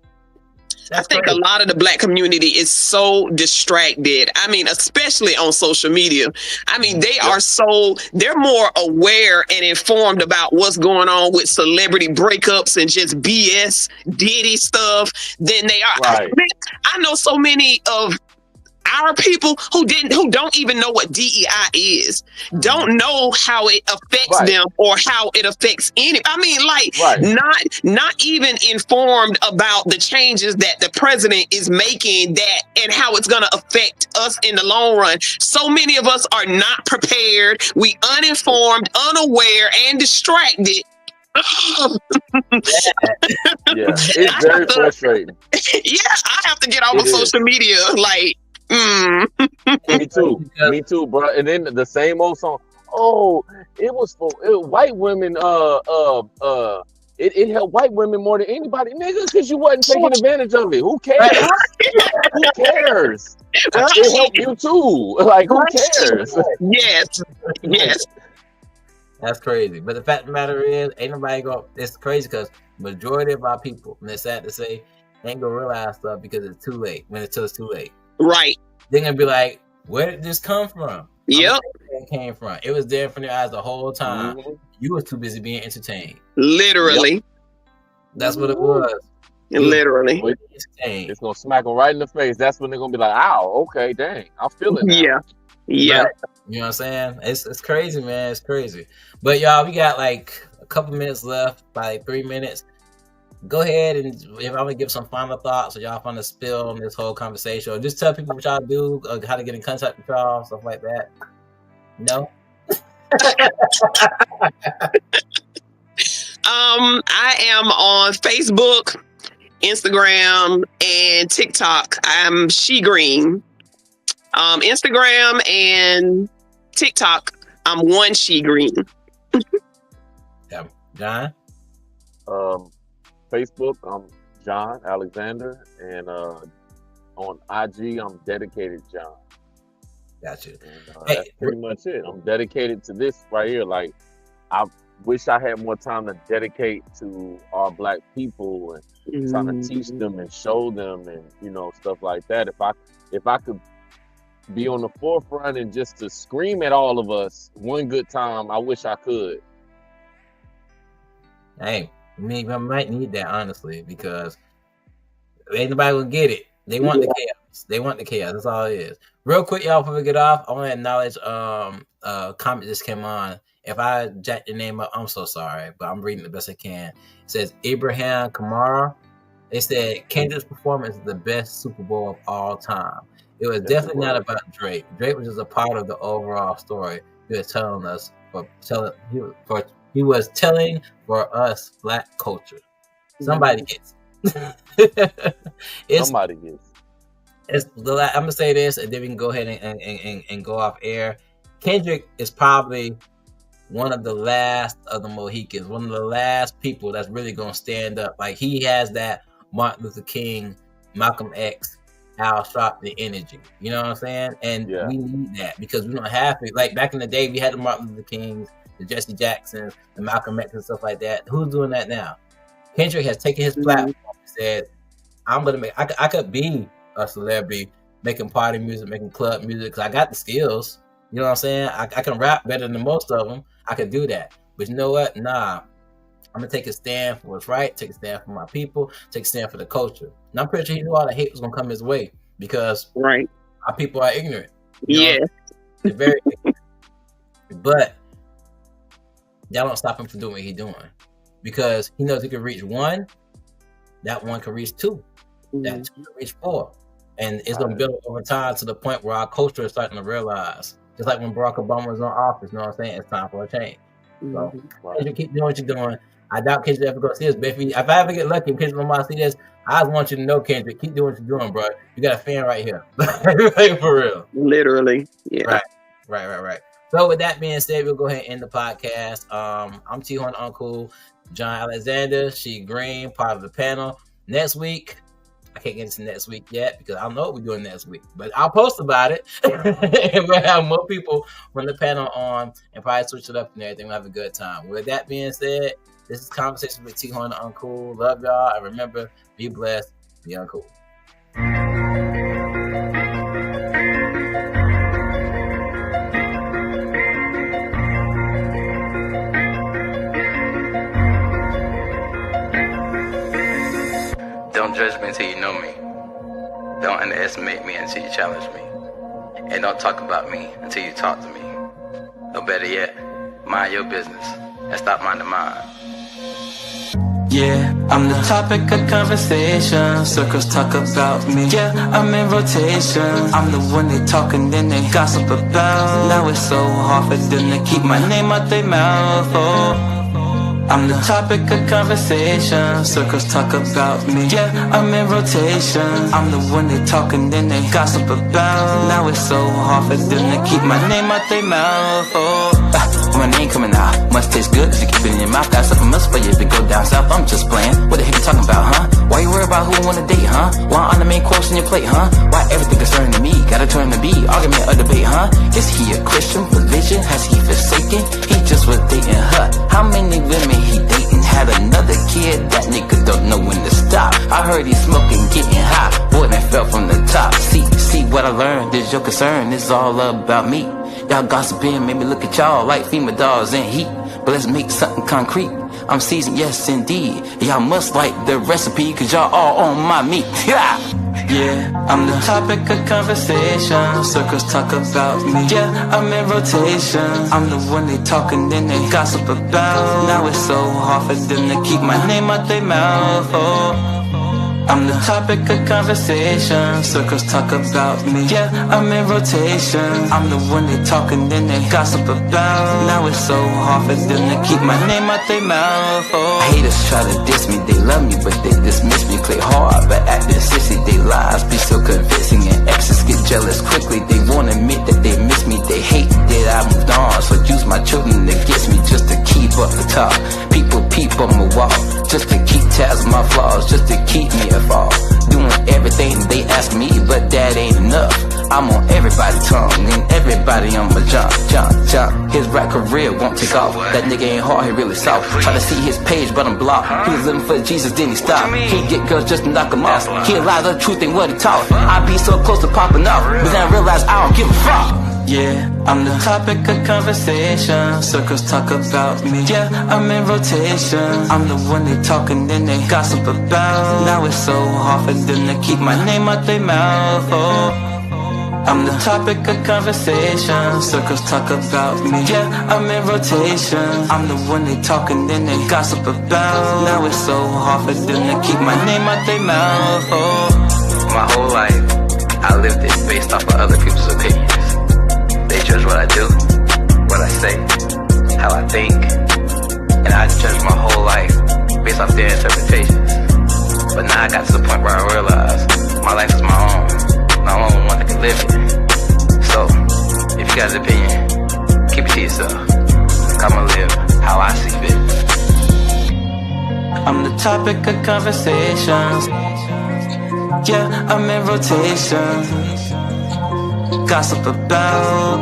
I think a lot of the black community is so distracted. I mean, especially on social media. I mean, they're more aware and informed about what's going on with celebrity breakups and just BS Diddy stuff than they are. Right. I know so many of our people who don't even know what DEI is, don't know how it affects them or how it affects not even informed about the changes that the president is making and how it's going to affect us in the long run. So many of us are not prepared. We uninformed, unaware, and distracted. It's very frustrating. I have to get off of social media, like. Me too, bro. And then the same old song. Oh, it was for white women. It helped white women more than anybody, nigga, because you wasn't taking advantage of it. Who cares? Who cares? It helped you too. Like, who cares? Yes. That's crazy. But the fact of the matter is, ain't nobody it's crazy because majority of our people, and it's sad to say, ain't gonna realize stuff because it's too late. Until it's too late. Right. They're gonna be like, where did this come from? Yep. Where it came from. It was there from their eyes the whole time. You was too busy being entertained. Literally. Yep. That's what it was. Literally. It's gonna smack them right in the face. That's when they're gonna be like, ow, okay, dang, I feel it now. Yeah. But, you know what I'm saying? It's crazy, man. It's crazy. But y'all, we got like a couple minutes left, like 3 minutes. Go ahead and if I'm gonna give some final thoughts or y'all want to spill on this whole conversation, or just tell people what y'all do, how to get in contact with y'all, stuff like that. No. I am on Facebook, Instagram, and TikTok. I'm She Green. Instagram and TikTok, I'm One She Green. Yeah. John? Facebook, I'm John Alexander, and on IG, I'm dedicated John. Got you. And, Hey, that's pretty much it. I'm dedicated to this right here. Like, I wish I had more time to dedicate to our Black people and trying to teach them and show them and, you know, stuff like that. If I could be on the forefront and just to scream at all of us one good time, I wish I could. hey, I might need that, honestly, because ain't nobody will get it. They want the chaos. They want the chaos. That's all it is. Real quick, y'all, before we get off, I want to acknowledge comment just came on. If I jack your name up, I'm so sorry, but I'm reading the best I can. It says Abraham Kamara. They said Kendrick's performance is the best Super Bowl of all time. It was definitely not about Drake. Drake was just a part of the overall story. He was telling us he was telling for us Black culture. Somebody gets it. Somebody gets I'm gonna say this, and then we can go ahead and go off air. Kendrick is probably one of the last of the Mohicans, one of the last people that's really gonna stand up. Like, he has that Martin Luther King, Malcolm X, Al Sharpton energy. You know what I'm saying? And we need that because we don't have it. Like, back in the day, we had the Martin Luther Kings, the Jesse Jacksons, the Malcolm X and stuff like that. Who's doing that now? Kendrick has taken his platform and said, I'm gonna make, I could be a celebrity making party music, making club music, because I got the skills. You know what I'm saying? I can rap better than most of them. I can do that. But you know what? Nah. I'm going to take a stand for what's right, take a stand for my people, take a stand for the culture. And I'm pretty sure he knew all the hate was going to come his way because our people are ignorant. You know? They're very ignorant. But that won't stop him from doing what he's doing because he knows he can reach one, that one can reach two, that two can reach four. And it's going to build over time to the point where our culture is starting to realize. Just like when Barack Obama was in office, you know what I'm saying? It's time for a change. So, Kendrick, keep doing what you're doing. I doubt Kendrick ever going to see this, but if I ever get lucky, if Kendrick Lamar see this, I just want you to know, Kendrick, keep doing what you're doing, bro. You got a fan right here. For real. Literally. Yeah. Right. So with that being said, we'll go ahead and end the podcast. I'm T-Horn Uncle, John Alexander, She Green, part of the panel. Next week, I can't get into next week yet because I don't know what we're doing next week, but I'll post about it and we'll have more people from the panel on and probably switch it up and everything. We'll have a good time. With that being said, this is Conversation with T-Horn the Uncool. Love y'all. And remember, be blessed, be uncool. Don't judge me until you know me. Don't underestimate me until you challenge me. And don't talk about me until you talk to me. Or better yet, mind your business and stop minding mine. Yeah, I'm the topic of conversation. Circles talk about me. Yeah, I'm in rotation. I'm the one they talk and then they gossip about. Now it's so hard for them to keep my name out their mouth. Oh, I'm the topic of conversation. Circles talk about me. Yeah, I'm in rotation. I'm the one they talk and then they gossip about. Now it's so hard for them to keep my name out their mouth. Oh, my name coming out must taste good cause you keep it in your mouth. Got something else for you to go down south. I'm just playing. What the heck you talking about, huh? Why you worry about who I wanna date, huh? Why on the main course in your plate, huh? Why everything concerning me gotta turn to be argument or debate, huh? Is he a Christian religion? Has he forsaken? He just was dating her. How many women he dating? Had another kid? That nigga don't know when to stop. I heard he smoking, getting high. Boy, that fell from the top. See what I learned. Is your concern? It's all about me. Y'all gossiping made me look at y'all like female dolls in heat. But let's make something concrete. I'm seasoned, yes indeed. Y'all must like the recipe cause y'all all on my meat. Yeah, I'm the topic of conversation. Circles talk about me. Yeah, I'm in rotation. I'm the one they talk and then they gossip about. Now it's so hard for them to keep my name out their mouth. Oh, I'm the topic of conversation. Circles talk about me. Yeah, I'm in rotation. I'm the one they talk and then they gossip about. Now it's so hard for them to keep my name out their mouth. Oh, haters try to diss me, they love me, but they dismiss me. Play hard, but acting sissy. They lies be so convincing, and exes get jealous quickly. They won't admit that they miss me. They hate that I moved on, so use my children against me just to keep up the top. People peep on my wall just to keep tabs on my flaws, just to keep me afar. Doing everything they ask me, but that ain't enough. I'm on everybody's tongue, and everybody on my jump. His rap career won't take off. That nigga ain't hard, he really soft. Try to see his page, but I'm blocked. He was living for Jesus, then he stopped. Can't get girls just to knock him off. He a lie, the truth ain't what he taught. I be so close to popping off, but then I realize I don't give a fuck. Yeah, I'm the topic of conversation. Circles talk about me. Yeah, I'm in rotation. I'm the one they talking, then they gossip about. Now it's so hard for them to keep my name out their mouth. Oh, I'm the topic of conversation. Circles talk about me. Yeah, I'm in rotation. I'm the one they talking, then they gossip about. Now it's so hard for them to keep my name out their mouth. Oh, My whole life, I lived it based off of other people's opinions. They judge what I do, what I say, how I think, and I judge my whole life based off their interpretations. But now I got to the point where I realize my life is my own, and I'm the only one that can live it. So, if you got an opinion, keep it to yourself. I'ma live how I see fit. I'm the topic of conversations. Yeah, I'm in rotation. Gossip about,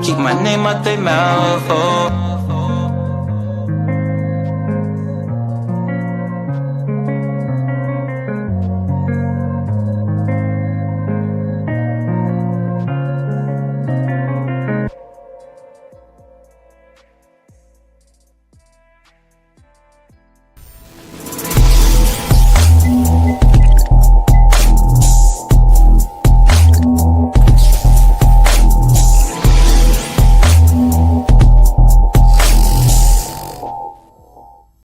keep my name out their mouth. Oh.